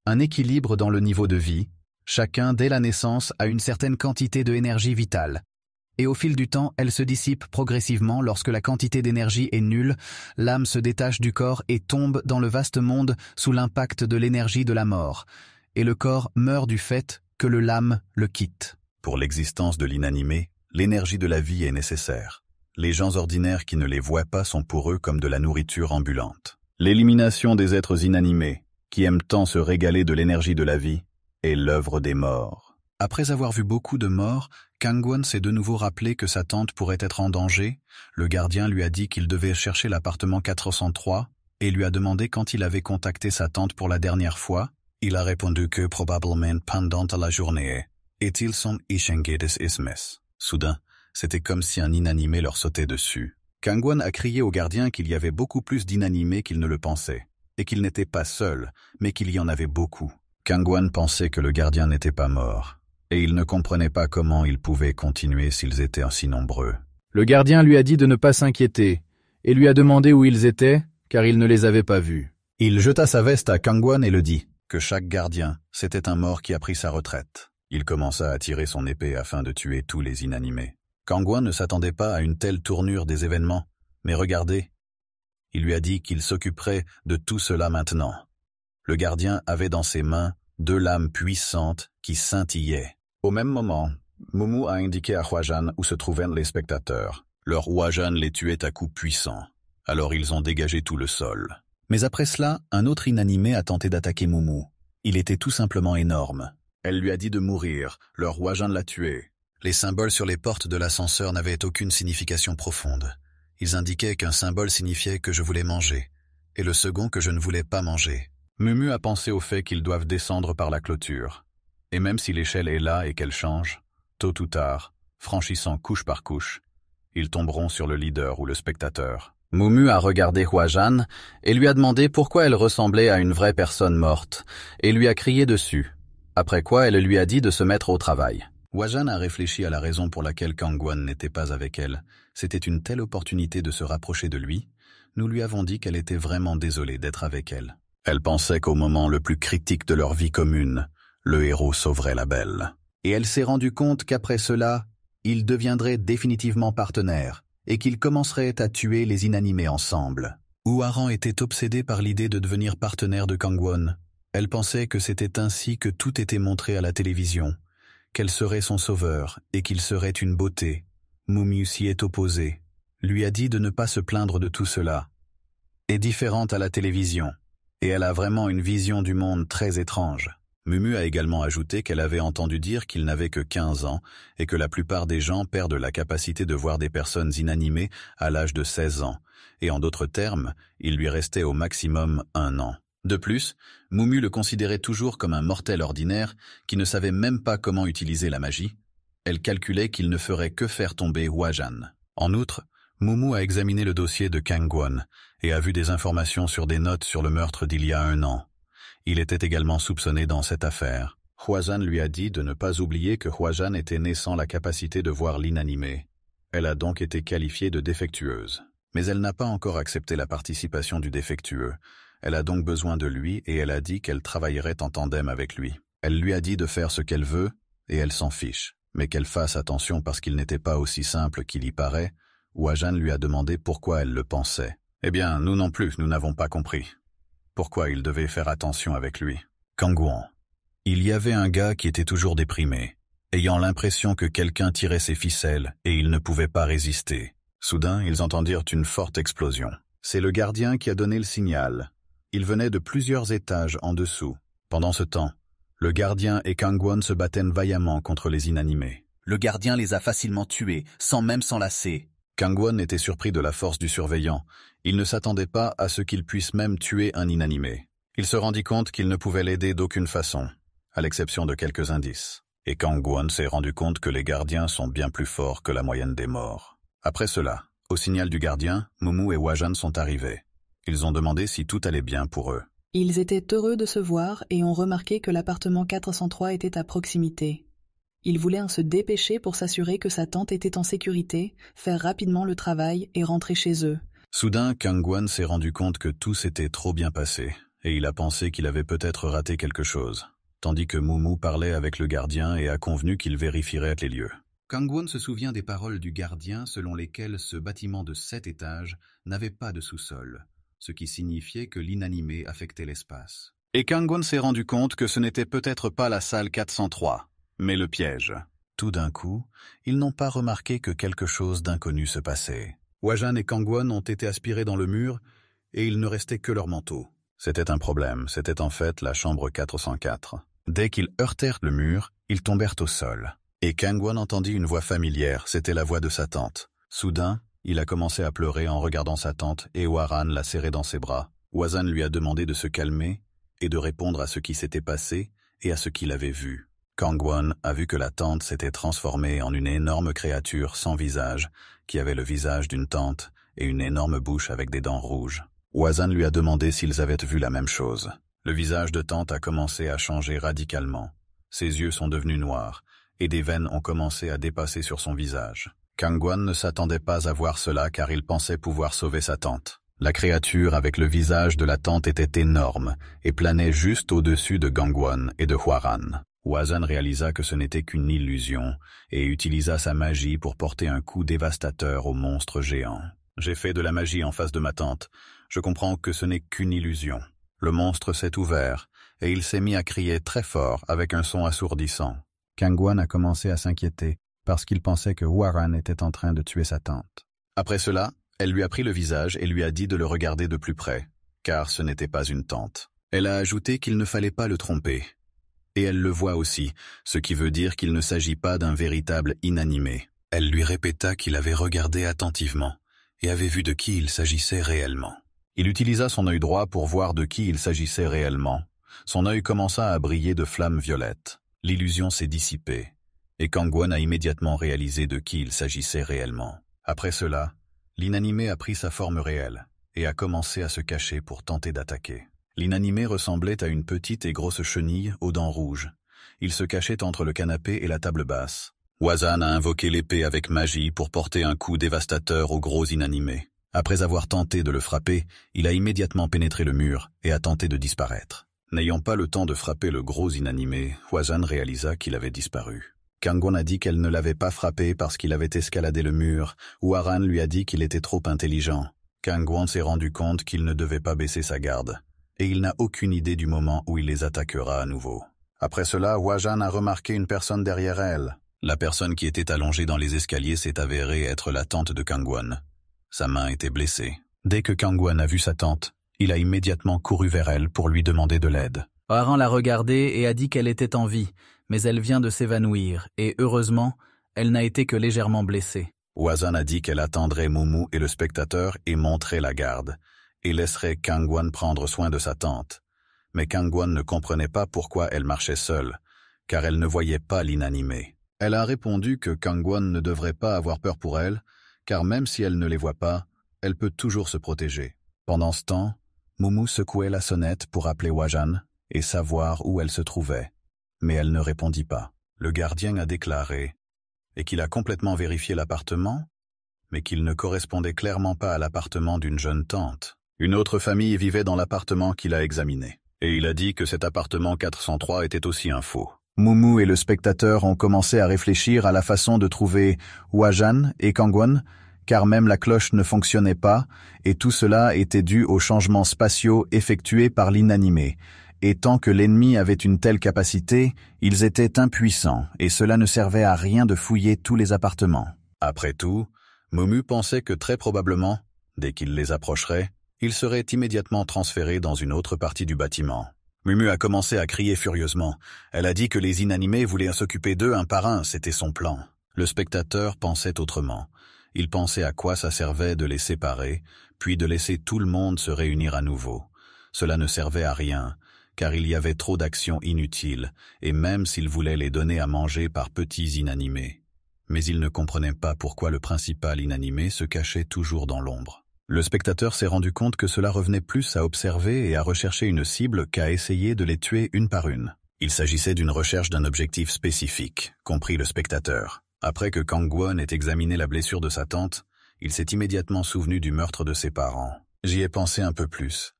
un équilibre dans le niveau de vie. Chacun, dès la naissance, a une certaine quantité d'énergie vitale. Et au fil du temps, elle se dissipe progressivement lorsque la quantité d'énergie est nulle, l'âme se détache du corps et tombe dans le vaste monde sous l'impact de l'énergie de la mort. Et le corps meurt du fait que l'âme le quitte. Pour l'existence de l'inanimé, l'énergie de la vie est nécessaire. Les gens ordinaires qui ne les voient pas sont pour eux comme de la nourriture ambulante. L'élimination des êtres inanimés, qui aiment tant se régaler de l'énergie de la vie, est l'œuvre des morts. Après avoir vu beaucoup de morts, Kangwon s'est de nouveau rappelé que sa tante pourrait être en danger. Le gardien lui a dit qu'il devait chercher l'appartement 403 et lui a demandé quand il avait contacté sa tante pour la dernière fois. Il a répondu que probablement pendant la journée. Et-il son Ishengedes Ismes. Soudain, c'était comme si un inanimé leur sautait dessus. Kangwon a crié au gardien qu'il y avait beaucoup plus d'inanimés qu'il ne le pensait, et qu'il n'était pas seul, mais qu'il y en avait beaucoup. Kangwon pensait que le gardien n'était pas mort, et il ne comprenait pas comment ils pouvaient continuer s'ils étaient ainsi nombreux. Le gardien lui a dit de ne pas s'inquiéter, et lui a demandé où ils étaient, car il ne les avait pas vus. Il jeta sa veste à Kangwon et le dit que chaque gardien, c'était un mort qui a pris sa retraite. Il commença à tirer son épée afin de tuer tous les inanimés. Kangwon ne s'attendait pas à une telle tournure des événements, mais regardez, il lui a dit qu'il s'occuperait de tout cela maintenant. Le gardien avait dans ses mains 2 lames puissantes qui scintillaient. Au même moment, Mumu a indiqué à Hwajan où se trouvaient les spectateurs. Leur Hwajan les tuait à coups puissants, alors ils ont dégagé tout le sol. Mais après cela, un autre inanimé a tenté d'attaquer Mumu. Il était tout simplement énorme. Elle lui a dit de mourir, leur Hwajan l'a tué. Les symboles sur les portes de l'ascenseur n'avaient aucune signification profonde. Ils indiquaient qu'un symbole signifiait que je voulais manger, et le second que je ne voulais pas manger. Mumu a pensé au fait qu'ils doivent descendre par la clôture. Et même si l'échelle est là et qu'elle change, tôt ou tard, franchissant couche par couche, ils tomberont sur le leader ou le spectateur. Mumu a regardé Hwajan et lui a demandé pourquoi elle ressemblait à une vraie personne morte, et lui a crié dessus, après quoi elle lui a dit de se mettre au travail. Hwajan a réfléchi à la raison pour laquelle Kangwon n'était pas avec elle. C'était une telle opportunité de se rapprocher de lui. Nous lui avons dit qu'elle était vraiment désolée d'être avec elle. Elle pensait qu'au moment le plus critique de leur vie commune, le héros sauverait la belle. Et elle s'est rendue compte qu'après cela, ils deviendraient définitivement partenaires et qu'ils commenceraient à tuer les inanimés ensemble. Hwaran était obsédée par l'idée de devenir partenaire de Kangwon. Elle pensait que c'était ainsi que tout était montré à la télévision, qu'elle serait son sauveur et qu'il serait une beauté. Mumu s'y est opposée, lui a dit de ne pas se plaindre de tout cela. Est différente à la télévision, et elle a vraiment une vision du monde très étrange. Mumu a également ajouté qu'elle avait entendu dire qu'il n'avait que 15 ans et que la plupart des gens perdent la capacité de voir des personnes inanimées à l'âge de 16 ans, et en d'autres termes, il lui restait au maximum 1 an. De plus, Mumu le considérait toujours comme un mortel ordinaire qui ne savait même pas comment utiliser la magie. Elle calculait qu'il ne ferait que faire tomber Hwajan. En outre, Mumu a examiné le dossier de Kangwon et a vu des informations sur des notes sur le meurtre d'il y a 1 an. Il était également soupçonné dans cette affaire. Hwajan lui a dit de ne pas oublier que Hwajan était né sans la capacité de voir l'inanimé. Elle a donc été qualifiée de défectueuse. Mais elle n'a pas encore accepté la participation du défectueux. Elle a donc besoin de lui et elle a dit qu'elle travaillerait en tandem avec lui. Elle lui a dit de faire ce qu'elle veut et elle s'en fiche, mais qu'elle fasse attention parce qu'il n'était pas aussi simple qu'il y paraît. Hwajan lui a demandé pourquoi elle le pensait. Eh bien, nous non plus, nous n'avons pas compris. Pourquoi il devait faire attention avec lui? Kangwon. Il y avait un gars qui était toujours déprimé, ayant l'impression que quelqu'un tirait ses ficelles et il ne pouvait pas résister. Soudain, ils entendirent une forte explosion. C'est le gardien qui a donné le signal. Il venait de plusieurs étages en dessous. Pendant ce temps, le gardien et Kangwon se battaient vaillamment contre les inanimés. Le gardien les a facilement tués, sans même s'enlacer. Kangwon était surpris de la force du surveillant. Il ne s'attendait pas à ce qu'il puisse même tuer un inanimé. Il se rendit compte qu'il ne pouvait l'aider d'aucune façon, à l'exception de quelques indices. Et Kangwon s'est rendu compte que les gardiens sont bien plus forts que la moyenne des morts. Après cela, au signal du gardien, Mumu et Hwajan sont arrivés. Ils ont demandé si tout allait bien pour eux. Ils étaient heureux de se voir et ont remarqué que l'appartement 403 était à proximité. Il voulait se dépêcher pour s'assurer que sa tante était en sécurité, faire rapidement le travail et rentrer chez eux. Soudain, Kangwan s'est rendu compte que tout s'était trop bien passé, et il a pensé qu'il avait peut-être raté quelque chose, tandis que Mumu parlait avec le gardien et a convenu qu'il vérifierait les lieux. Kangwan se souvient des paroles du gardien selon lesquelles ce bâtiment de 7 étages n'avait pas de sous-sol, ce qui signifiait que l'inanimé affectait l'espace. Et Kangwan s'est rendu compte que ce n'était peut-être pas la salle 403, mais le piège. Tout d'un coup, ils n'ont pas remarqué que quelque chose d'inconnu se passait. Hwa-Jan et Kangwan ont été aspirés dans le mur, et il ne restait que leur manteau. C'était un problème, c'était en fait la chambre 404. Dès qu'ils heurtèrent le mur, ils tombèrent au sol. Et Kangwan entendit une voix familière, c'était la voix de sa tante. Soudain, il a commencé à pleurer en regardant sa tante et Hwa-Jan l'a serré dans ses bras. Hwa-Jan lui a demandé de se calmer et de répondre à ce qui s'était passé et à ce qu'il avait vu. Kangwan a vu que la tante s'était transformée en une énorme créature sans visage, qui avait le visage d'une tante et une énorme bouche avec des dents rouges. Hwa-Jan lui a demandé s'ils avaient vu la même chose. Le visage de tante a commencé à changer radicalement. Ses yeux sont devenus noirs, et des veines ont commencé à dépasser sur son visage. Kangwan ne s'attendait pas à voir cela car il pensait pouvoir sauver sa tante. La créature avec le visage de la tante était énorme et planait juste au-dessus de Kangwan et de Hwa-Jan. Hwa-Jan réalisa que ce n'était qu'une illusion et utilisa sa magie pour porter un coup dévastateur au monstre géant. « J'ai fait de la magie en face de ma tante. Je comprends que ce n'est qu'une illusion. » Le monstre s'est ouvert et il s'est mis à crier très fort avec un son assourdissant. Kangwan a commencé à s'inquiéter parce qu'il pensait que Hwa-Jan était en train de tuer sa tante. Après cela, elle lui a pris le visage et lui a dit de le regarder de plus près, car ce n'était pas une tante. Elle a ajouté qu'il ne fallait pas le tromper. Et elle le voit aussi, ce qui veut dire qu'il ne s'agit pas d'un véritable inanimé. Elle lui répéta qu'il avait regardé attentivement et avait vu de qui il s'agissait réellement. Il utilisa son œil droit pour voir de qui il s'agissait réellement. Son œil commença à briller de flammes violettes. L'illusion s'est dissipée, et Kangwan a immédiatement réalisé de qui il s'agissait réellement. Après cela, l'inanimé a pris sa forme réelle et a commencé à se cacher pour tenter d'attaquer. L'inanimé ressemblait à une petite et grosse chenille aux dents rouges. Il se cachait entre le canapé et la table basse. Hwa-Jan a invoqué l'épée avec magie pour porter un coup dévastateur au gros inanimé. Après avoir tenté de le frapper, il a immédiatement pénétré le mur et a tenté de disparaître. N'ayant pas le temps de frapper le gros inanimé, Hwa-Jan réalisa qu'il avait disparu. Kangwan a dit qu'elle ne l'avait pas frappé parce qu'il avait escaladé le mur. Hwa-Jan lui a dit qu'il était trop intelligent. Kangwan s'est rendu compte qu'il ne devait pas baisser sa garde, et il n'a aucune idée du moment où il les attaquera à nouveau. Après cela, Hwa-Jan a remarqué une personne derrière elle. La personne qui était allongée dans les escaliers s'est avérée être la tante de Kangwan. Sa main était blessée. Dès que Kangwan a vu sa tante, il a immédiatement couru vers elle pour lui demander de l'aide. Hwa-Jan l'a regardée et a dit qu'elle était en vie, mais elle vient de s'évanouir, et heureusement, elle n'a été que légèrement blessée. Hwa-Jan a dit qu'elle attendrait Mumu et le spectateur et monterait la garde, et laisserait Kangwan prendre soin de sa tante. Mais Kangwan ne comprenait pas pourquoi elle marchait seule, car elle ne voyait pas l'inanimé. Elle a répondu que Kangwan ne devrait pas avoir peur pour elle, car même si elle ne les voit pas, elle peut toujours se protéger. Pendant ce temps, Mumu secouait la sonnette pour appeler Hwa-Jan et savoir où elle se trouvait, mais elle ne répondit pas. Le gardien a déclaré et qu'il a complètement vérifié l'appartement, mais qu'il ne correspondait clairement pas à l'appartement d'une jeune tante. Une autre famille vivait dans l'appartement qu'il a examiné, et il a dit que cet appartement 403 était aussi un faux. Mumu et le spectateur ont commencé à réfléchir à la façon de trouver Hwa-Jan et Kangwan, car même la cloche ne fonctionnait pas, et tout cela était dû aux changements spatiaux effectués par l'inanimé. Et tant que l'ennemi avait une telle capacité, ils étaient impuissants, et cela ne servait à rien de fouiller tous les appartements. Après tout, Mumu pensait que très probablement, dès qu'il les approcherait, ils seraient immédiatement transférés dans une autre partie du bâtiment. Mumu a commencé à crier furieusement. Elle a dit que les inanimés voulaient s'occuper d'eux un par un, c'était son plan. Le spectateur pensait autrement. Il pensait à quoi ça servait de les séparer, puis de laisser tout le monde se réunir à nouveau. Cela ne servait à rien, car il y avait trop d'actions inutiles, et même s'il voulait les donner à manger par petits inanimés. Mais il ne comprenait pas pourquoi le principal inanimé se cachait toujours dans l'ombre. Le spectateur s'est rendu compte que cela revenait plus à observer et à rechercher une cible qu'à essayer de les tuer une par une. Il s'agissait d'une recherche d'un objectif spécifique, compris le spectateur. Après que Kangwon ait examiné la blessure de sa tante, il s'est immédiatement souvenu du meurtre de ses parents. J'y ai pensé un peu plus.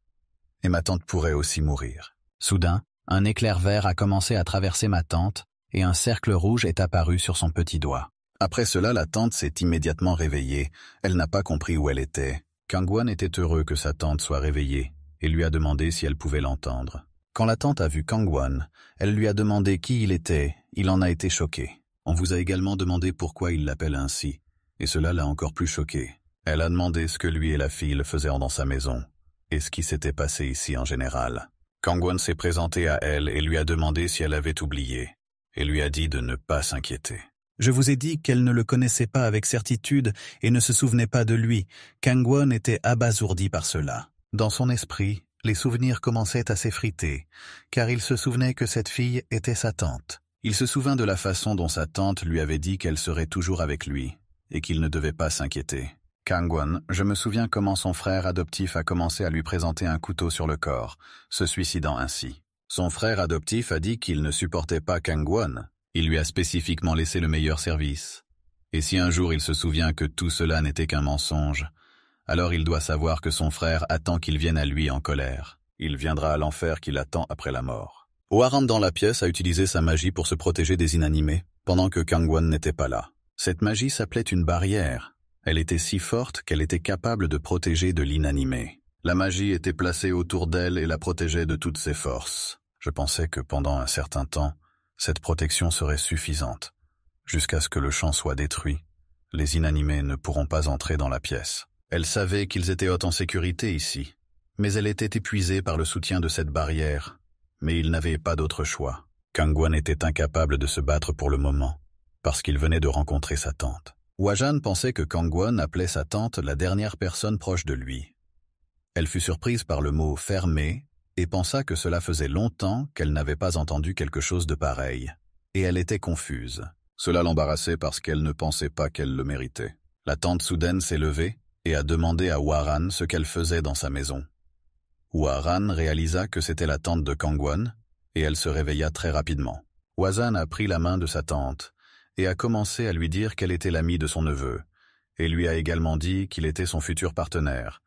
Et ma tante pourrait aussi mourir. Soudain, un éclair vert a commencé à traverser ma tante et un cercle rouge est apparu sur son petit doigt. Après cela, la tante s'est immédiatement réveillée. Elle n'a pas compris où elle était. Kangwon était heureux que sa tante soit réveillée et lui a demandé si elle pouvait l'entendre. Quand la tante a vu Kangwon, elle lui a demandé qui il était. Il en a été choqué. On vous a également demandé pourquoi il l'appelle ainsi, et cela l'a encore plus choqué. Elle a demandé ce que lui et la fille le faisaient dans sa maison, et ce qui s'était passé ici en général. Kangwon s'est présenté à elle et lui a demandé si elle avait oublié, et lui a dit de ne pas s'inquiéter. Je vous ai dit qu'elle ne le connaissait pas avec certitude et ne se souvenait pas de lui. Kangwon était abasourdi par cela. Dans son esprit, les souvenirs commençaient à s'effriter, car il se souvenait que cette fille était sa tante. Il se souvint de la façon dont sa tante lui avait dit qu'elle serait toujours avec lui, et qu'il ne devait pas s'inquiéter. Kangwon, je me souviens comment son frère adoptif a commencé à lui présenter un couteau sur le corps, se suicidant ainsi. Son frère adoptif a dit qu'il ne supportait pas Kangwon. Il lui a spécifiquement laissé le meilleur service. Et si un jour il se souvient que tout cela n'était qu'un mensonge, alors il doit savoir que son frère attend qu'il vienne à lui en colère. Il viendra à l'enfer qu'il attend après la mort. Hwaran dans la pièce a utilisé sa magie pour se protéger des inanimés, pendant que Kangwon n'était pas là. Cette magie s'appelait une barrière. Elle était si forte qu'elle était capable de protéger de l'inanimé. La magie était placée autour d'elle et la protégeait de toutes ses forces. Je pensais que pendant un certain temps, cette protection serait suffisante. Jusqu'à ce que le champ soit détruit, les inanimés ne pourront pas entrer dans la pièce. Elle savait qu'ils étaient en sécurité ici, mais elle était épuisée par le soutien de cette barrière. Mais il n'avait pas d'autre choix. Kangwon était incapable de se battre pour le moment, parce qu'il venait de rencontrer sa tante. Hwajan pensait que Kangwon appelait sa tante la dernière personne proche de lui. Elle fut surprise par le mot « fermé » et pensa que cela faisait longtemps qu'elle n'avait pas entendu quelque chose de pareil. Et elle était confuse. Cela l'embarrassait parce qu'elle ne pensait pas qu'elle le méritait. La tante soudaine s'est levée et a demandé à Hwaran ce qu'elle faisait dans sa maison. Hwaran réalisa que c'était la tante de Kangwon et elle se réveilla très rapidement. Hwajan a pris la main de sa tante et a commencé à lui dire qu'elle était l'amie de son neveu et lui a également dit qu'il était son futur partenaire.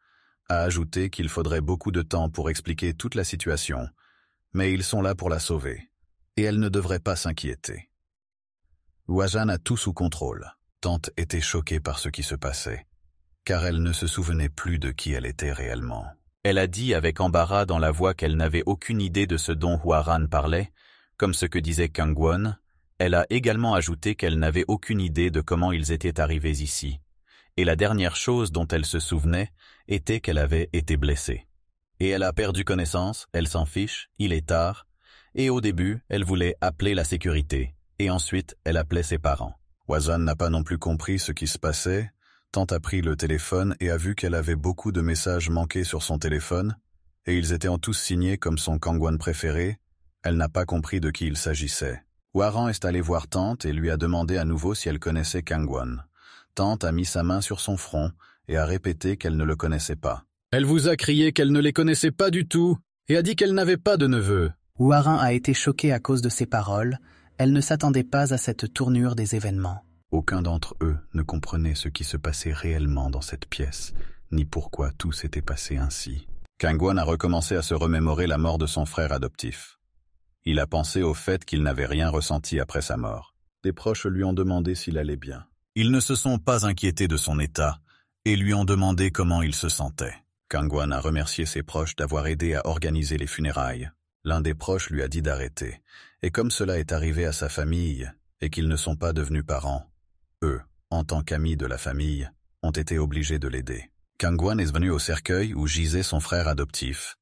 A ajouté qu'il faudrait beaucoup de temps pour expliquer toute la situation, mais ils sont là pour la sauver, et elle ne devrait pas s'inquiéter. Hwajan a tout sous contrôle. Tante était choquée par ce qui se passait, car elle ne se souvenait plus de qui elle était réellement. Elle a dit avec embarras dans la voix qu'elle n'avait aucune idée de ce dont Hwaran parlait, comme ce que disait Kangwon. Elle a également ajouté qu'elle n'avait aucune idée de comment ils étaient arrivés ici. Et la dernière chose dont elle se souvenait était qu'elle avait été blessée. Et elle a perdu connaissance, elle s'en fiche, il est tard, et au début, elle voulait appeler la sécurité, et ensuite, elle appelait ses parents. Hwajan n'a pas non plus compris ce qui se passait. Tante a pris le téléphone et a vu qu'elle avait beaucoup de messages manqués sur son téléphone, et ils étaient en tous signés comme son Kangwon préféré. Elle n'a pas compris de qui il s'agissait. Hwaran est allé voir Tante et lui a demandé à nouveau si elle connaissait Kangwon. Tante a mis sa main sur son front et a répété qu'elle ne le connaissait pas. Elle vous a crié qu'elle ne les connaissait pas du tout et a dit qu'elle n'avait pas de neveu. Hwaran a été choquée à cause de ces paroles. Elle ne s'attendait pas à cette tournure des événements. Aucun d'entre eux ne comprenait ce qui se passait réellement dans cette pièce, ni pourquoi tout s'était passé ainsi. Kangwon a recommencé à se remémorer la mort de son frère adoptif. Il a pensé au fait qu'il n'avait rien ressenti après sa mort. Des proches lui ont demandé s'il allait bien. Ils ne se sont pas inquiétés de son état et lui ont demandé comment il se sentait. Kangwon a remercié ses proches d'avoir aidé à organiser les funérailles. L'un des proches lui a dit d'arrêter, et comme cela est arrivé à sa famille et qu'ils ne sont pas devenus parents, eux, en tant qu'amis de la famille, ont été obligés de l'aider. Kangwon est venu au cercueil où gisait son frère adoptif,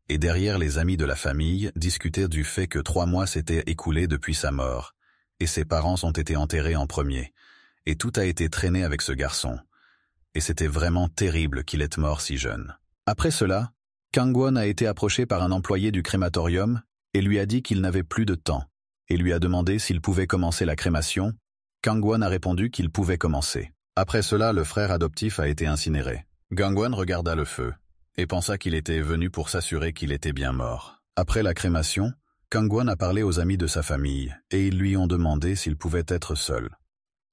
et derrière les amis de la famille discutaient du fait que 3 mois s'étaient écoulés depuis sa mort, et ses parents ont été enterrés en premier, et tout a été traîné avec ce garçon. Et c'était vraiment terrible qu'il ait mort si jeune. Après cela, Kangwon a été approché par un employé du crématorium et lui a dit qu'il n'avait plus de temps, et lui a demandé s'il pouvait commencer la crémation. Kangwon a répondu qu'il pouvait commencer. Après cela, le frère adoptif a été incinéré. Kangwon regarda le feu et pensa qu'il était venu pour s'assurer qu'il était bien mort. Après la crémation, Kangwon a parlé aux amis de sa famille et ils lui ont demandé s'il pouvait être seul.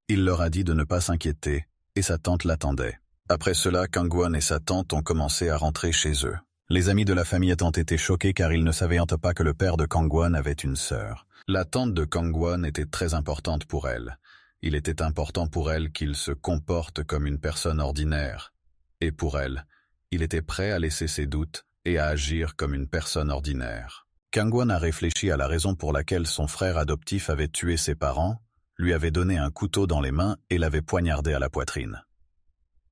Il leur a dit de ne pas s'inquiéter et sa tante l'attendait. Après cela, Kangwon et sa tante ont commencé à rentrer chez eux. Les amis de la famille étant été choqués car ils ne savaient pas que le père de Kangwon avait une sœur. La tante de Kangwon était très importante pour elle. Il était important pour elle qu'il se comporte comme une personne ordinaire. Et pour elle, il était prêt à laisser ses doutes et à agir comme une personne ordinaire. Kangwon a réfléchi à la raison pour laquelle son frère adoptif avait tué ses parents, lui avait donné un couteau dans les mains et l'avait poignardé à la poitrine.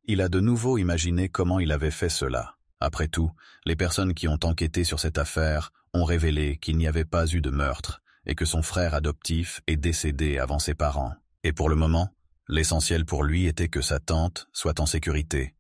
Il a de nouveau imaginé comment il avait fait cela. Après tout, les personnes qui ont enquêté sur cette affaire ont révélé qu'il n'y avait pas eu de meurtre et que son frère adoptif est décédé avant ses parents. Et pour le moment, l'essentiel pour lui était que sa tante soit en sécurité,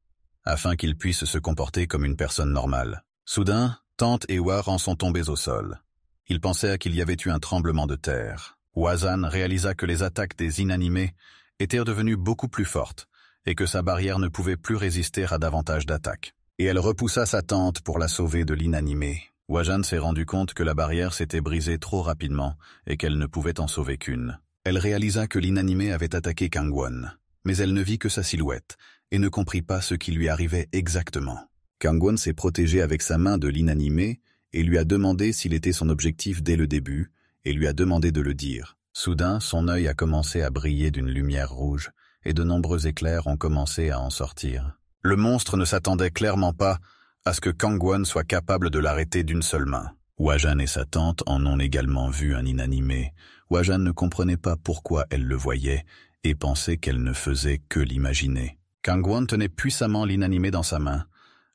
afin qu'il puisse se comporter comme une personne normale. Soudain, tante et Hwa-ran sont tombés au sol. Ils pensaient qu'il y avait eu un tremblement de terre. Hwa-san réalisa que les attaques des inanimés étaient devenues beaucoup plus fortes et que sa barrière ne pouvait plus résister à davantage d'attaques. Et elle repoussa sa tante pour la sauver de l'inanimé. Hwa-san s'est rendu compte que la barrière s'était brisée trop rapidement et qu'elle ne pouvait en sauver qu'une. Elle réalisa que l'inanimé avait attaqué Kangwon, mais elle ne vit que sa silhouette et ne comprit pas ce qui lui arrivait exactement. Kangwon s'est protégé avec sa main de l'inanimé et lui a demandé s'il était son objectif dès le début et lui a demandé de le dire. Soudain, son œil a commencé à briller d'une lumière rouge et de nombreux éclairs ont commencé à en sortir. Le monstre ne s'attendait clairement pas à ce que Kangwon soit capable de l'arrêter d'une seule main. Hwa-jan et sa tante en ont également vu un inanimé. Hwa-jan ne comprenait pas pourquoi elle le voyait et pensait qu'elle ne faisait que l'imaginer. Kangwon tenait puissamment l'inanimé dans sa main.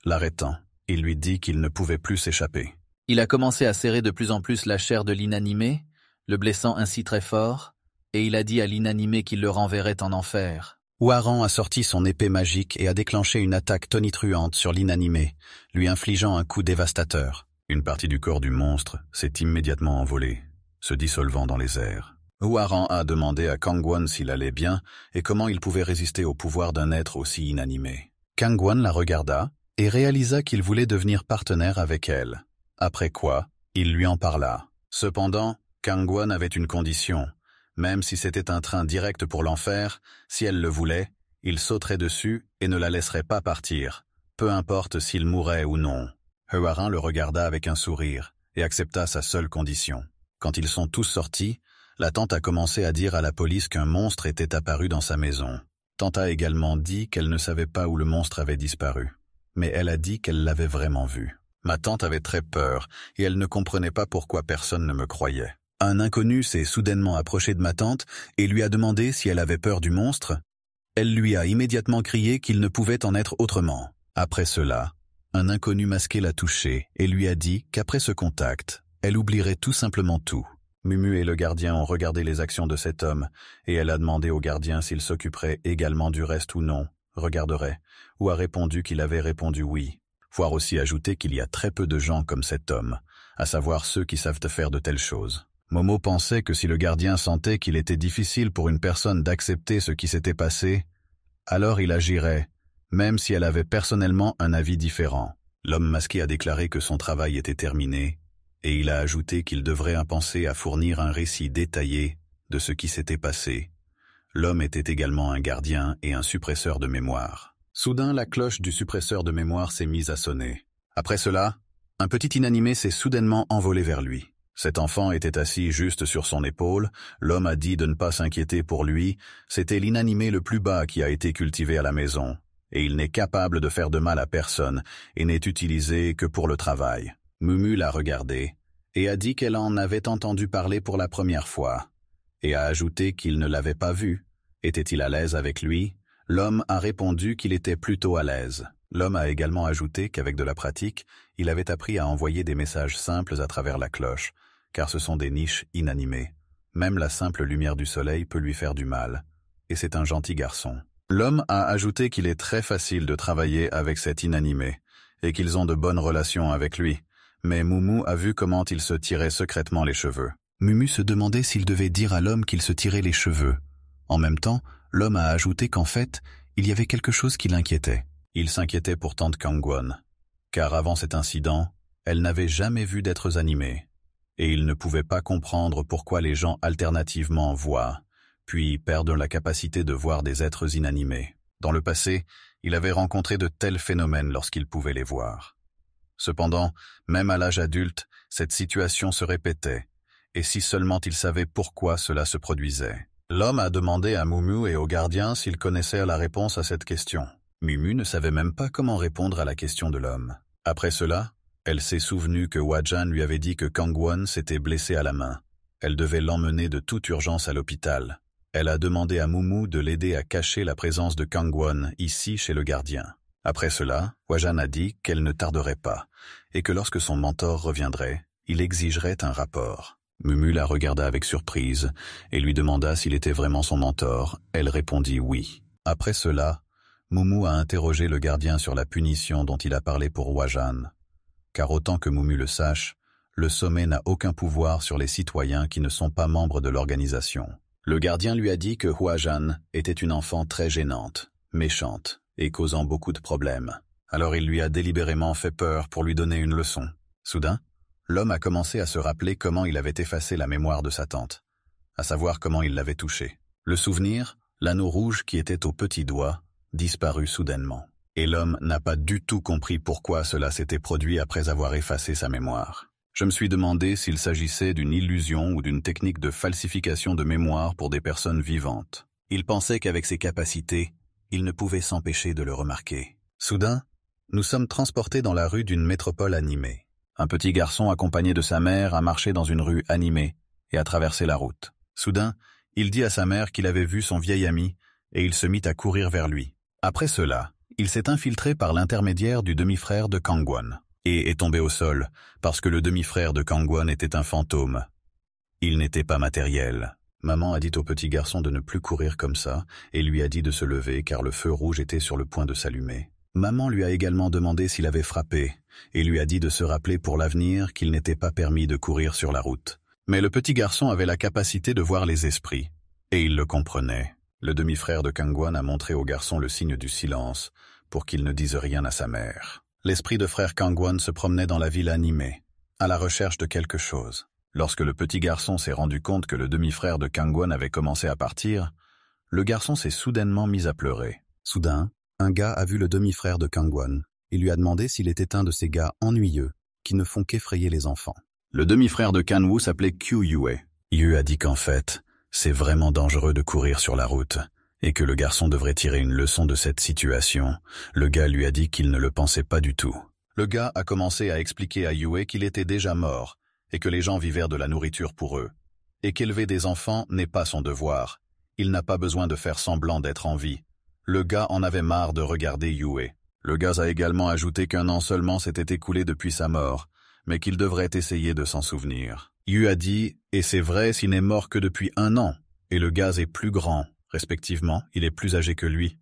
L'arrêtant, il lui dit qu'il ne pouvait plus s'échapper. Il a commencé à serrer de plus en plus la chair de l'inanimé, le blessant ainsi très fort, et il a dit à l'inanimé qu'il le renverrait en enfer. Hwa-ran a sorti son épée magique et a déclenché une attaque tonitruante sur l'inanimé, lui infligeant un coup dévastateur. Une partie du corps du monstre s'est immédiatement envolée, se dissolvant dans les airs. Hwa-ran a demandé à Kangwon s'il allait bien et comment il pouvait résister au pouvoir d'un être aussi inanimé. Kangwon la regarda et réalisa qu'il voulait devenir partenaire avec elle. Après quoi, il lui en parla. Cependant, Kangwon avait une condition. Même si c'était un train direct pour l'enfer, si elle le voulait, il sauterait dessus et ne la laisserait pas partir, peu importe s'il mourait ou non. Hwa-ran le regarda avec un sourire et accepta sa seule condition. Quand ils sont tous sortis, la tante a commencé à dire à la police qu'un monstre était apparu dans sa maison. Tante a également dit qu'elle ne savait pas où le monstre avait disparu, mais elle a dit qu'elle l'avait vraiment vu. Ma tante avait très peur et elle ne comprenait pas pourquoi personne ne me croyait. Un inconnu s'est soudainement approché de ma tante et lui a demandé si elle avait peur du monstre. Elle lui a immédiatement crié qu'il ne pouvait en être autrement. Après cela, un inconnu masqué l'a touchée et lui a dit qu'après ce contact, elle oublierait tout simplement tout. Mumu et le gardien ont regardé les actions de cet homme et elle a demandé au gardien s'il s'occuperait également du reste ou non, regarderait, ou a répondu qu'il avait répondu oui. Voire aussi ajouter qu'il y a très peu de gens comme cet homme, à savoir ceux qui savent faire de telles choses. Momo pensait que si le gardien sentait qu'il était difficile pour une personne d'accepter ce qui s'était passé, alors il agirait, même si elle avait personnellement un avis différent. L'homme masqué a déclaré que son travail était terminé, et il a ajouté qu'il devrait penser à fournir un récit détaillé de ce qui s'était passé. L'homme était également un gardien et un suppresseur de mémoire. Soudain, la cloche du suppresseur de mémoire s'est mise à sonner. Après cela, un petit inanimé s'est soudainement envolé vers lui. Cet enfant était assis juste sur son épaule, l'homme a dit de ne pas s'inquiéter pour lui, c'était l'inanimé le plus bas qui a été cultivé à la maison, et il n'est capable de faire de mal à personne et n'est utilisé que pour le travail. Mumu l'a regardé et a dit qu'elle en avait entendu parler pour la première fois, et a ajouté qu'il ne l'avait pas vu. Était-il à l'aise avec lui? L'homme a répondu qu'il était plutôt à l'aise. L'homme a également ajouté qu'avec de la pratique, il avait appris à envoyer des messages simples à travers la cloche, car ce sont des niches inanimées. Même la simple lumière du soleil peut lui faire du mal, et c'est un gentil garçon. L'homme a ajouté qu'il est très facile de travailler avec cet inanimé, et qu'ils ont de bonnes relations avec lui, mais Mumu a vu comment il se tirait secrètement les cheveux. Mumu se demandait s'il devait dire à l'homme qu'il se tirait les cheveux. En même temps, l'homme a ajouté qu'en fait, il y avait quelque chose qui l'inquiétait. Il s'inquiétait pour tante Kangwon, car avant cet incident, elle n'avait jamais vu d'êtres animés. et il ne pouvait pas comprendre pourquoi les gens alternativement voient, puis perdent la capacité de voir des êtres inanimés. Dans le passé, il avait rencontré de tels phénomènes lorsqu'il pouvait les voir. Cependant, même à l'âge adulte, cette situation se répétait, et si seulement il savait pourquoi cela se produisait. L'homme a demandé à Mumu et au gardien s'ils connaissaient la réponse à cette question. Mumu ne savait même pas comment répondre à la question de l'homme. Après cela, elle s'est souvenue que Wajan lui avait dit que Kangwon s'était blessé à la main. Elle devait l'emmener de toute urgence à l'hôpital. Elle a demandé à Mumu de l'aider à cacher la présence de Kangwon ici chez le gardien. Après cela, Wajan a dit qu'elle ne tarderait pas, et que lorsque son mentor reviendrait, il exigerait un rapport. Mumu la regarda avec surprise et lui demanda s'il était vraiment son mentor. Elle répondit oui. Après cela, Mumu a interrogé le gardien sur la punition dont il a parlé pour Wajan. Car autant que Mumu le sache, le sommet n'a aucun pouvoir sur les citoyens qui ne sont pas membres de l'organisation. Le gardien lui a dit que Wajan était une enfant très gênante, méchante et causant beaucoup de problèmes. Alors il lui a délibérément fait peur pour lui donner une leçon. Soudain, l'homme a commencé à se rappeler comment il avait effacé la mémoire de sa tante, à savoir comment il l'avait touchée. Le souvenir, l'anneau rouge qui était au petit doigt, disparut soudainement. Et l'homme n'a pas du tout compris pourquoi cela s'était produit après avoir effacé sa mémoire. Je me suis demandé s'il s'agissait d'une illusion ou d'une technique de falsification de mémoire pour des personnes vivantes. Il pensait qu'avec ses capacités, il ne pouvait s'empêcher de le remarquer. Soudain, nous sommes transportés dans la rue d'une métropole animée. Un petit garçon accompagné de sa mère a marché dans une rue animée et a traversé la route. Soudain, il dit à sa mère qu'il avait vu son vieil ami et il se mit à courir vers lui. Après cela, il s'est infiltré par l'intermédiaire du demi-frère de Kangwon et est tombé au sol parce que le demi-frère de Kangwon était un fantôme. Il n'était pas matériel. Maman a dit au petit garçon de ne plus courir comme ça et lui a dit de se lever car le feu rouge était sur le point de s'allumer. Maman lui a également demandé s'il avait frappé et lui a dit de se rappeler pour l'avenir qu'il n'était pas permis de courir sur la route. Mais le petit garçon avait la capacité de voir les esprits et il le comprenait. Le demi-frère de Kangwon a montré au garçon le signe du silence pour qu'il ne dise rien à sa mère. L'esprit de frère Kangwon se promenait dans la ville animée, à la recherche de quelque chose. Lorsque le petit garçon s'est rendu compte que le demi-frère de Kangwon avait commencé à partir, le garçon s'est soudainement mis à pleurer. Soudain, un gars a vu le demi-frère de Kangwon. Il lui a demandé s'il était un de ces gars ennuyeux qui ne font qu'effrayer les enfants. Le demi-frère de Kanwoo s'appelait Kyu Yue. Yue a dit qu'en fait, c'est vraiment dangereux de courir sur la route et que le garçon devrait tirer une leçon de cette situation. Le gars lui a dit qu'il ne le pensait pas du tout. Le gars a commencé à expliquer à Yue qu'il était déjà mort et que les gens vivaient de la nourriture pour eux et qu'élever des enfants n'est pas son devoir. Il n'a pas besoin de faire semblant d'être en vie. Le gars en avait marre de regarder Yue. Le gars a également ajouté qu'un an seulement s'était écoulé depuis sa mort, mais qu'il devrait essayer de s'en souvenir. Yue a dit « Et c'est vrai s'il n'est mort que depuis 1 an, et le gars est plus grand, respectivement, il est plus âgé que lui,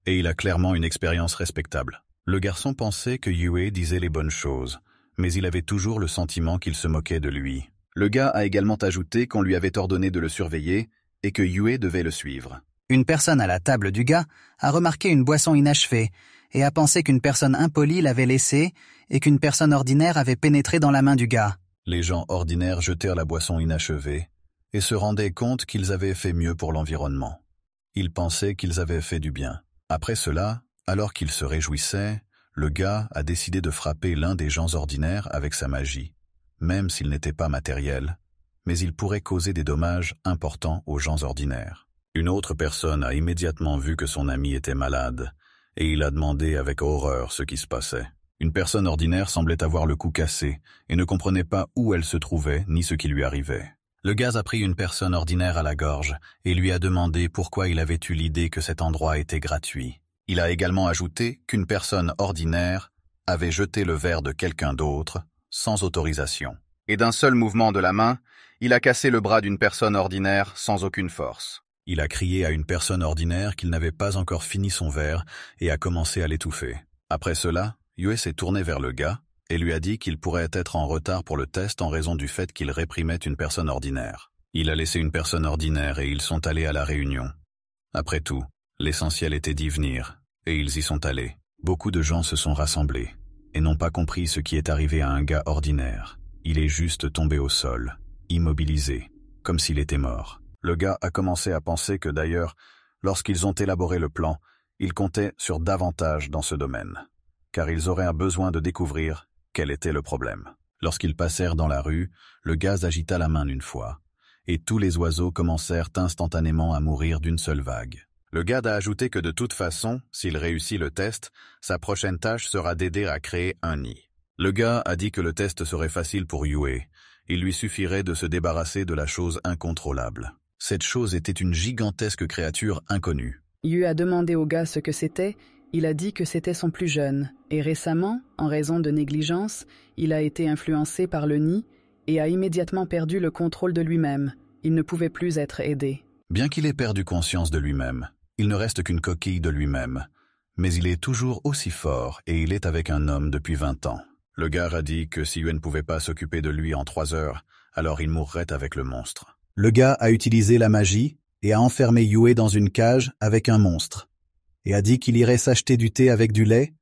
et il a clairement une expérience respectable. » Le garçon pensait que Yue disait les bonnes choses, mais il avait toujours le sentiment qu'il se moquait de lui. Le gars a également ajouté qu'on lui avait ordonné de le surveiller et que Yue devait le suivre. Une personne à la table du gars a remarqué une boisson inachevée et a pensé qu'une personne impolie l'avait laissée et qu'une personne ordinaire avait pénétré dans la main du gars. Les gens ordinaires jetèrent la boisson inachevée et se rendaient compte qu'ils avaient fait mieux pour l'environnement. Ils pensaient qu'ils avaient fait du bien. Après cela, alors qu'ils se réjouissaient, le gars a décidé de frapper l'un des gens ordinaires avec sa magie, même s'il n'était pas matériel, mais il pourrait causer des dommages importants aux gens ordinaires. Une autre personne a immédiatement vu que son ami était malade, et il a demandé avec horreur ce qui se passait. Une personne ordinaire semblait avoir le cou cassé, et ne comprenait pas où elle se trouvait, ni ce qui lui arrivait. Le gars a pris une personne ordinaire à la gorge, et lui a demandé pourquoi il avait eu l'idée que cet endroit était gratuit. Il a également ajouté qu'une personne ordinaire avait jeté le verre de quelqu'un d'autre, sans autorisation. Et d'un seul mouvement de la main, il a cassé le bras d'une personne ordinaire sans aucune force. Il a crié à une personne ordinaire qu'il n'avait pas encore fini son verre et a commencé à l'étouffer. Après cela, Yue s'est tourné vers le gars et lui a dit qu'il pourrait être en retard pour le test en raison du fait qu'il réprimait une personne ordinaire. Il a laissé une personne ordinaire et ils sont allés à la réunion. Après tout, l'essentiel était d'y venir, et ils y sont allés. Beaucoup de gens se sont rassemblés et n'ont pas compris ce qui est arrivé à un gars ordinaire. Il est juste tombé au sol, immobilisé, comme s'il était mort. Le gars a commencé à penser que d'ailleurs, lorsqu'ils ont élaboré le plan, ils comptaient sur davantage dans ce domaine, car ils auraient besoin de découvrir quel était le problème. Lorsqu'ils passèrent dans la rue, le gaz agita la main une fois, et tous les oiseaux commencèrent instantanément à mourir d'une seule vague. Le gars a ajouté que de toute façon, s'il réussit le test, sa prochaine tâche sera d'aider à créer un nid. Le gars a dit que le test serait facile pour Yue. Il lui suffirait de se débarrasser de la chose incontrôlable. Cette chose était une gigantesque créature inconnue. Yue a demandé au gars ce que c'était. Il a dit que c'était son plus jeune. Et récemment, en raison de négligence, il a été influencé par le nid et a immédiatement perdu le contrôle de lui-même. Il ne pouvait plus être aidé. Bien qu'il ait perdu conscience de lui-même, il ne reste qu'une coquille de lui-même. Mais il est toujours aussi fort et il est avec un homme depuis 20 ans. Le gars a dit que si Yue ne pouvait pas s'occuper de lui en 3 heures, alors il mourrait avec le monstre. Le gars a utilisé la magie et a enfermé Yue dans une cage avec un monstre, et a dit qu'il irait s'acheter du thé avec du lait,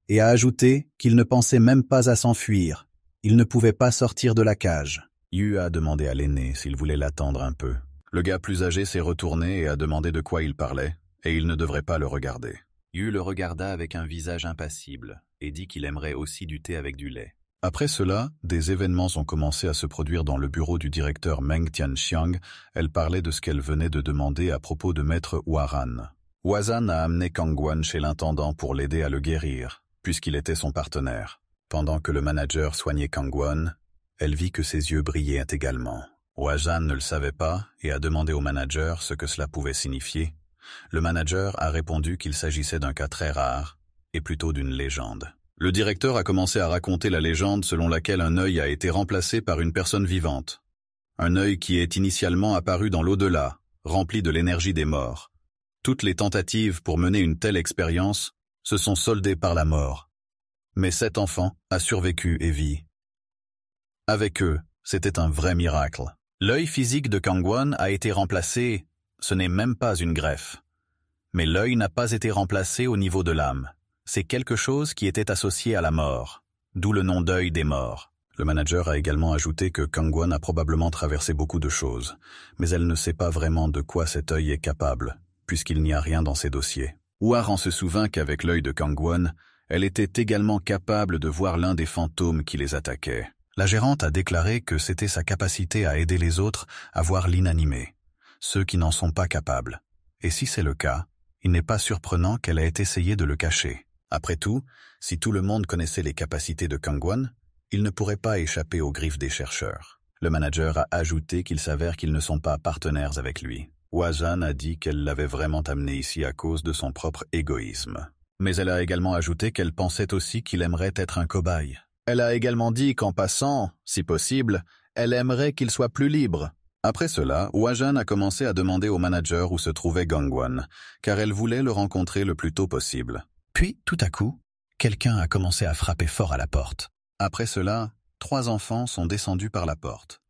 et a ajouté qu'il ne pensait même pas à s'enfuir. Il ne pouvait pas sortir de la cage. Yue a demandé à l'aîné s'il voulait l'attendre un peu. Le gars plus âgé s'est retourné et a demandé de quoi il parlait, et il ne devrait pas le regarder. Yue le regarda avec un visage impassible et dit qu'il aimerait aussi du thé avec du lait. Après cela, des événements ont commencé à se produire dans le bureau du directeur Meng Tianxiang. Elle parlait de ce qu'elle venait de demander à propos de maître Huaran. Huazan a amené Kangwan chez l'intendant pour l'aider à le guérir, puisqu'il était son partenaire. Pendant que le manager soignait Kangwan, elle vit que ses yeux brillaient également. Huazan ne le savait pas et a demandé au manager ce que cela pouvait signifier. Le manager a répondu qu'il s'agissait d'un cas très rare, et plutôt d'une légende. Le directeur a commencé à raconter la légende selon laquelle un œil a été remplacé par une personne vivante. Un œil qui est initialement apparu dans l'au-delà, rempli de l'énergie des morts. Toutes les tentatives pour mener une telle expérience se sont soldées par la mort. Mais cet enfant a survécu et vit. Avec eux, c'était un vrai miracle. L'œil physique de Kangwan a été remplacé, ce n'est même pas une greffe. Mais l'œil n'a pas été remplacé au niveau de l'âme. C'est quelque chose qui était associé à la mort, d'où le nom d'œil des morts. Le manager a également ajouté que Kangwan a probablement traversé beaucoup de choses, mais elle ne sait pas vraiment de quoi cet œil est capable, puisqu'il n'y a rien dans ses dossiers. Huaran se souvint qu'avec l'œil de Kangwan, elle était également capable de voir l'un des fantômes qui les attaquait. La gérante a déclaré que c'était sa capacité à aider les autres à voir l'inanimé, ceux qui n'en sont pas capables. Et si c'est le cas, il n'est pas surprenant qu'elle ait essayé de le cacher. Après tout, si tout le monde connaissait les capacités de Kangwan, il ne pourrait pas échapper aux griffes des chercheurs. Le manager a ajouté qu'il s'avère qu'ils ne sont pas partenaires avec lui. Huazan a dit qu'elle l'avait vraiment amené ici à cause de son propre égoïsme. Mais elle a également ajouté qu'elle pensait aussi qu'il aimerait être un cobaye. Elle a également dit qu'en passant, si possible, elle aimerait qu'il soit plus libre. Après cela, Huazan a commencé à demander au manager où se trouvait Kangwan, car elle voulait le rencontrer le plus tôt possible. Puis, tout à coup, quelqu'un a commencé à frapper fort à la porte. Après cela, 3 enfants sont descendus par la porte,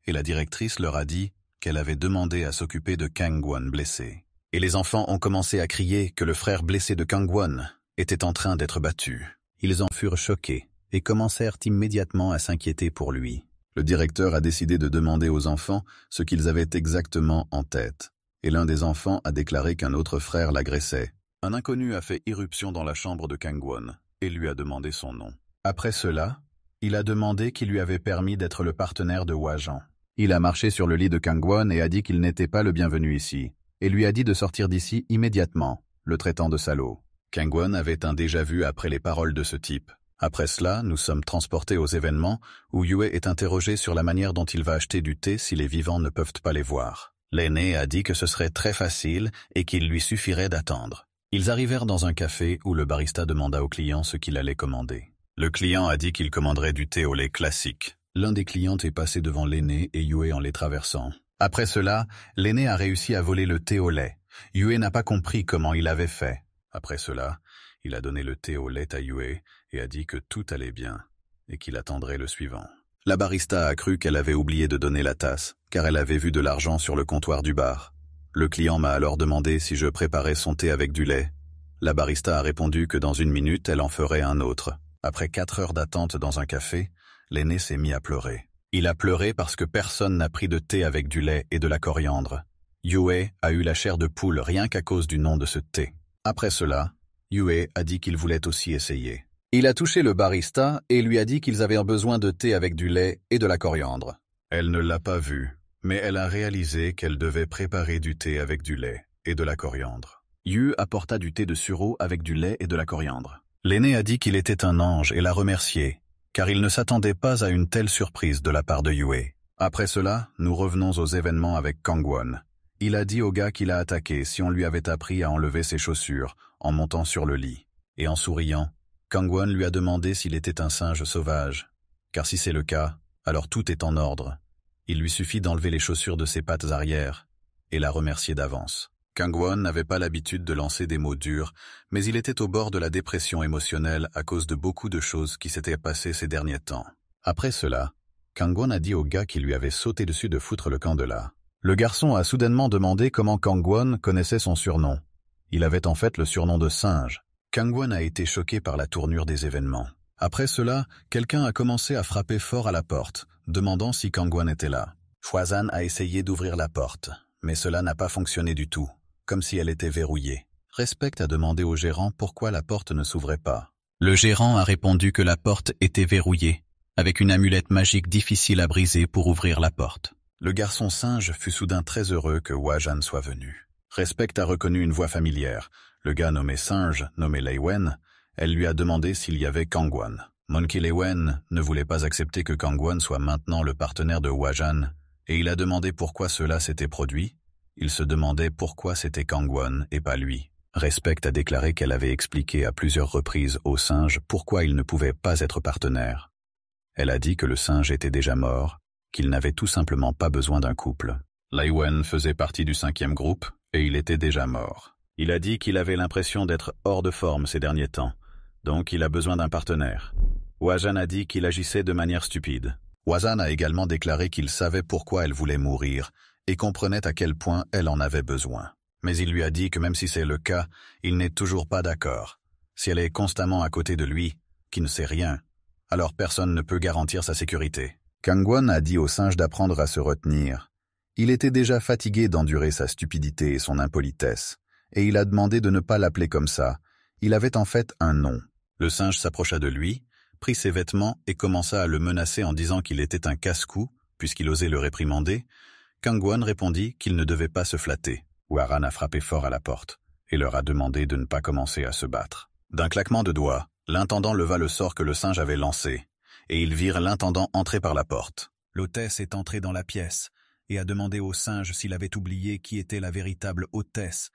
et la directrice leur a dit qu'elle avait demandé à s'occuper de Kangwan blessé. Et les enfants ont commencé à crier que le frère blessé de Kangwan était en train d'être battu. Ils en furent choqués et commencèrent immédiatement à s'inquiéter pour lui. Le directeur a décidé de demander aux enfants ce qu'ils avaient exactement en tête, et l'un des enfants a déclaré qu'un autre frère l'agressait. Un inconnu a fait irruption dans la chambre de Kangwan et lui a demandé son nom. Après cela, il a demandé qui lui avait permis d'être le partenaire de Huajan. Il a marché sur le lit de Kangwan et a dit qu'il n'était pas le bienvenu ici, et lui a dit de sortir d'ici immédiatement, le traitant de salaud. Kangwan avait un déjà-vu après les paroles de ce type. Après cela, nous sommes transportés aux événements où Yue est interrogé sur la manière dont il va acheter du thé si les vivants ne peuvent pas les voir. L'aîné a dit que ce serait très facile et qu'il lui suffirait d'attendre. Ils arrivèrent dans un café où le barista demanda au client ce qu'il allait commander. Le client a dit qu'il commanderait du thé au lait classique. L'un des clients est passé devant l'aîné et Yue en les traversant. Après cela, l'aîné a réussi à voler le thé au lait. Yue n'a pas compris comment il avait fait. Après cela, il a donné le thé au lait à Yue et a dit que tout allait bien et qu'il attendrait le suivant. La barista a cru qu'elle avait oublié de donner la tasse, car elle avait vu de l'argent sur le comptoir du bar. Le client m'a alors demandé si je préparais son thé avec du lait. La barista a répondu que dans 1 minute, elle en ferait un autre. Après 4 heures d'attente dans un café, L'aîné s'est mis à pleurer. Il a pleuré parce que personne n'a pris de thé avec du lait et de la coriandre. Yue a eu la chair de poule rien qu'à cause du nom de ce thé. Après cela, Yue a dit qu'il voulait aussi essayer. Il a touché le barista et lui a dit qu'ils avaient besoin de thé avec du lait et de la coriandre. Elle ne l'a pas vu, mais elle a réalisé qu'elle devait préparer du thé avec du lait et de la coriandre. Yu apporta du thé de sureau avec du lait et de la coriandre. L'aîné a dit qu'il était un ange et l'a remercié, car il ne s'attendait pas à une telle surprise de la part de Yue. Après cela, nous revenons aux événements avec Kangwon. Il a dit au gars qui l'a attaqué si on lui avait appris à enlever ses chaussures en montant sur le lit. Et en souriant, Kangwon lui a demandé s'il était un singe sauvage, car si c'est le cas, alors tout est en ordre. Il lui suffit d'enlever les chaussures de ses pattes arrière et la remercier d'avance. Kangwon n'avait pas l'habitude de lancer des mots durs, mais il était au bord de la dépression émotionnelle à cause de beaucoup de choses qui s'étaient passées ces derniers temps. Après cela, Kangwon a dit au gars qui lui avait sauté dessus de foutre le camp de là. Le garçon a soudainement demandé comment Kangwon connaissait son surnom. Il avait en fait le surnom de singe. Kangwon a été choqué par la tournure des événements. Après cela, quelqu'un a commencé à frapper fort à la porte, demandant si Kangwon était là. Hwazan a essayé d'ouvrir la porte, mais cela n'a pas fonctionné du tout, comme si elle était verrouillée. Respect a demandé au gérant pourquoi la porte ne s'ouvrait pas. Le gérant a répondu que la porte était verrouillée, avec une amulette magique difficile à briser pour ouvrir la porte. Le garçon singe fut soudain très heureux que Hwazan soit venu. Respect a reconnu une voix familière. Le gars nommé Singe, nommé Lei Wen, elle lui a demandé s'il y avait Kangwon. Monkey Lei Wen ne voulait pas accepter que Kangwon soit maintenant le partenaire de Hwazan, et il a demandé pourquoi cela s'était produit. Il se demandait pourquoi c'était Kangwon et pas lui. Respect a déclaré qu'elle avait expliqué à plusieurs reprises au singe pourquoi il ne pouvait pas être partenaire. Elle a dit que le singe était déjà mort, qu'il n'avait tout simplement pas besoin d'un couple. Lei Wen faisait partie du 5e groupe, et il était déjà mort. Il a dit qu'il avait l'impression d'être hors de forme ces derniers temps, donc il a besoin d'un partenaire. Hwazan a dit qu'il agissait de manière stupide. Hwazan a également déclaré qu'il savait pourquoi elle voulait mourir et comprenait à quel point elle en avait besoin. Mais il lui a dit que même si c'est le cas, il n'est toujours pas d'accord. Si elle est constamment à côté de lui, qui ne sait rien, alors personne ne peut garantir sa sécurité. Kangwon a dit au singe d'apprendre à se retenir. Il était déjà fatigué d'endurer sa stupidité et son impolitesse, et il a demandé de ne pas l'appeler comme ça. Il avait en fait un nom. Le singe s'approcha de lui, prit ses vêtements et commença à le menacer en disant qu'il était un casse-cou, puisqu'il osait le réprimander. Kangwon répondit qu'il ne devait pas se flatter. Hwazan a frappé fort à la porte et leur a demandé de ne pas commencer à se battre. D'un claquement de doigts, l'intendant leva le sort que le singe avait lancé, et ils virent l'intendant entrer par la porte. L'hôtesse est entrée dans la pièce et a demandé au singe s'il avait oublié qui était la véritable hôtesse,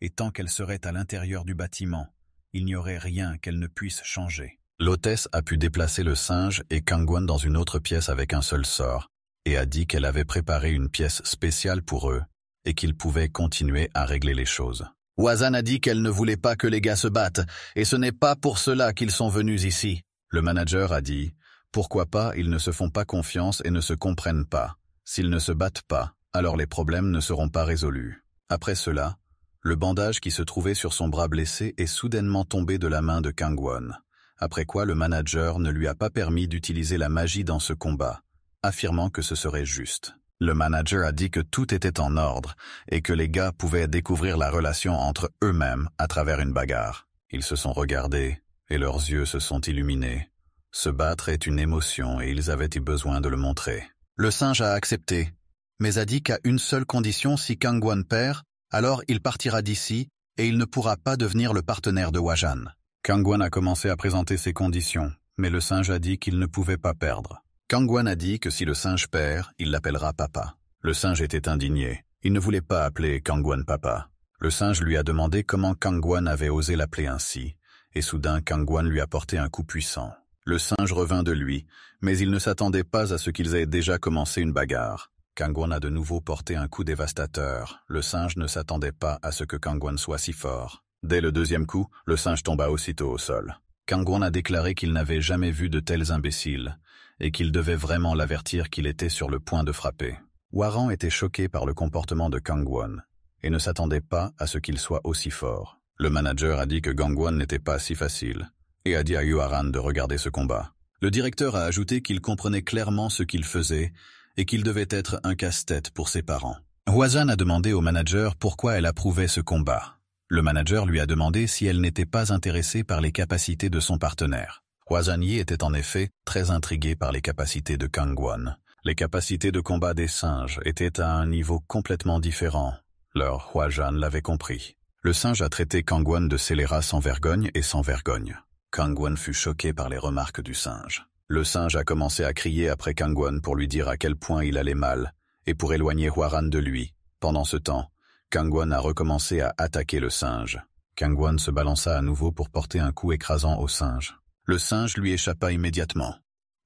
et tant qu'elle serait à l'intérieur du bâtiment, il n'y aurait rien qu'elle ne puisse changer. L'hôtesse a pu déplacer le singe et Kangwon dans une autre pièce avec un seul sort, et a dit qu'elle avait préparé une pièce spéciale pour eux, et qu'ils pouvaient continuer à régler les choses. Hwazan a dit qu'elle ne voulait pas que les gars se battent, et ce n'est pas pour cela qu'ils sont venus ici. Le manager a dit, pourquoi pas ils ne se font pas confiance et ne se comprennent pas. S'ils ne se battent pas, alors les problèmes ne seront pas résolus. Après cela, le bandage qui se trouvait sur son bras blessé est soudainement tombé de la main de Kangwon, après quoi le manager ne lui a pas permis d'utiliser la magie dans ce combat, affirmant que ce serait juste. Le manager a dit que tout était en ordre et que les gars pouvaient découvrir la relation entre eux-mêmes à travers une bagarre. Ils se sont regardés et leurs yeux se sont illuminés. Se battre est une émotion et ils avaient eu besoin de le montrer. Le singe a accepté, mais a dit qu'à une seule condition, si Kangwon perd, alors il partira d'ici et il ne pourra pas devenir le partenaire de Hwazan. Kangwon a commencé à présenter ses conditions, mais le singe a dit qu'il ne pouvait pas perdre. Kangwon a dit que si le singe perd, il l'appellera papa. Le singe était indigné. Il ne voulait pas appeler Kangwon papa. Le singe lui a demandé comment Kangwon avait osé l'appeler ainsi, et soudain Kangwon lui a porté un coup puissant. Le singe revint de lui, mais il ne s'attendait pas à ce qu'ils aient déjà commencé une bagarre. Kangwon a de nouveau porté un coup dévastateur. Le singe ne s'attendait pas à ce que Kangwon soit si fort. Dès le deuxième coup, le singe tomba aussitôt au sol. Kangwon a déclaré qu'il n'avait jamais vu de tels imbéciles, et qu'il devait vraiment l'avertir qu'il était sur le point de frapper. Hwaran était choqué par le comportement de Kangwon, et ne s'attendait pas à ce qu'il soit aussi fort. Le manager a dit que Kangwon n'était pas si facile, et a dit à Hwaran de regarder ce combat. Le directeur a ajouté qu'il comprenait clairement ce qu'il faisait et qu'il devait être un casse-tête pour ses parents. Hwazhan a demandé au manager pourquoi elle approuvait ce combat. Le manager lui a demandé si elle n'était pas intéressée par les capacités de son partenaire. Hwazhan Yi était en effet très intrigué par les capacités de Kangwon. Les capacités de combat des singes étaient à un niveau complètement différent. Alors Hwazhan l'avait compris. Le singe a traité Kangwon de scélérat sans vergogne et sans vergogne. Kangwon fut choqué par les remarques du singe. Le singe a commencé à crier après Kangwon pour lui dire à quel point il allait mal et pour éloigner Hwaran de lui. Pendant ce temps, Kangwon a recommencé à attaquer le singe. Kangwon se balança à nouveau pour porter un coup écrasant au singe. Le singe lui échappa immédiatement.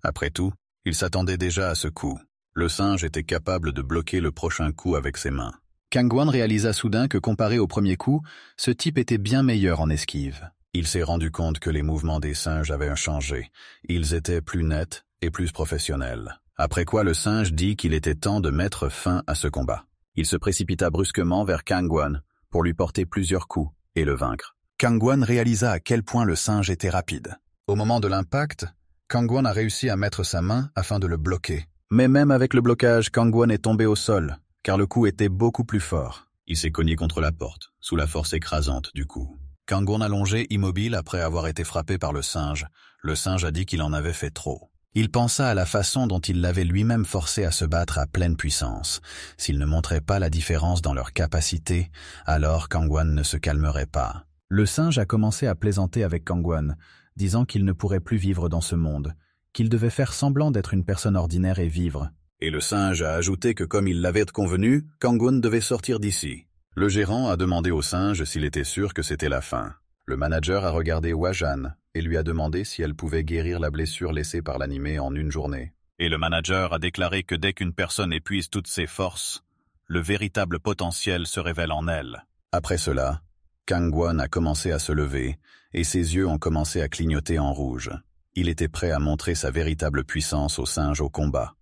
Après tout, il s'attendait déjà à ce coup. Le singe était capable de bloquer le prochain coup avec ses mains. Kangwon réalisa soudain que comparé au premier coup, ce type était bien meilleur en esquive. Il s'est rendu compte que les mouvements des singes avaient changé. Ils étaient plus nets et plus professionnels. Après quoi le singe dit qu'il était temps de mettre fin à ce combat. Il se précipita brusquement vers Kangwon pour lui porter plusieurs coups et le vaincre. Kangwon réalisa à quel point le singe était rapide. Au moment de l'impact, Kangwon a réussi à mettre sa main afin de le bloquer. Mais même avec le blocage, Kangwon est tombé au sol, car le coup était beaucoup plus fort. Il s'est cogné contre la porte, sous la force écrasante du coup. Kangwon allongé immobile après avoir été frappé par le singe a dit qu'il en avait fait trop. Il pensa à la façon dont il l'avait lui-même forcé à se battre à pleine puissance. S'il ne montrait pas la différence dans leurs capacités, alors Kangwon ne se calmerait pas. Le singe a commencé à plaisanter avec Kangwon, disant qu'il ne pourrait plus vivre dans ce monde, qu'il devait faire semblant d'être une personne ordinaire et vivre. Et le singe a ajouté que comme il l'avait convenu, Kangwon devait sortir d'ici. Le gérant a demandé au singe s'il était sûr que c'était la fin. Le manager a regardé Hwazhan et lui a demandé si elle pouvait guérir la blessure laissée par l'animé en une journée. Et le manager a déclaré que dès qu'une personne épuise toutes ses forces, le véritable potentiel se révèle en elle. Après cela, Kangwon a commencé à se lever et ses yeux ont commencé à clignoter en rouge. Il était prêt à montrer sa véritable puissance au singe au combat.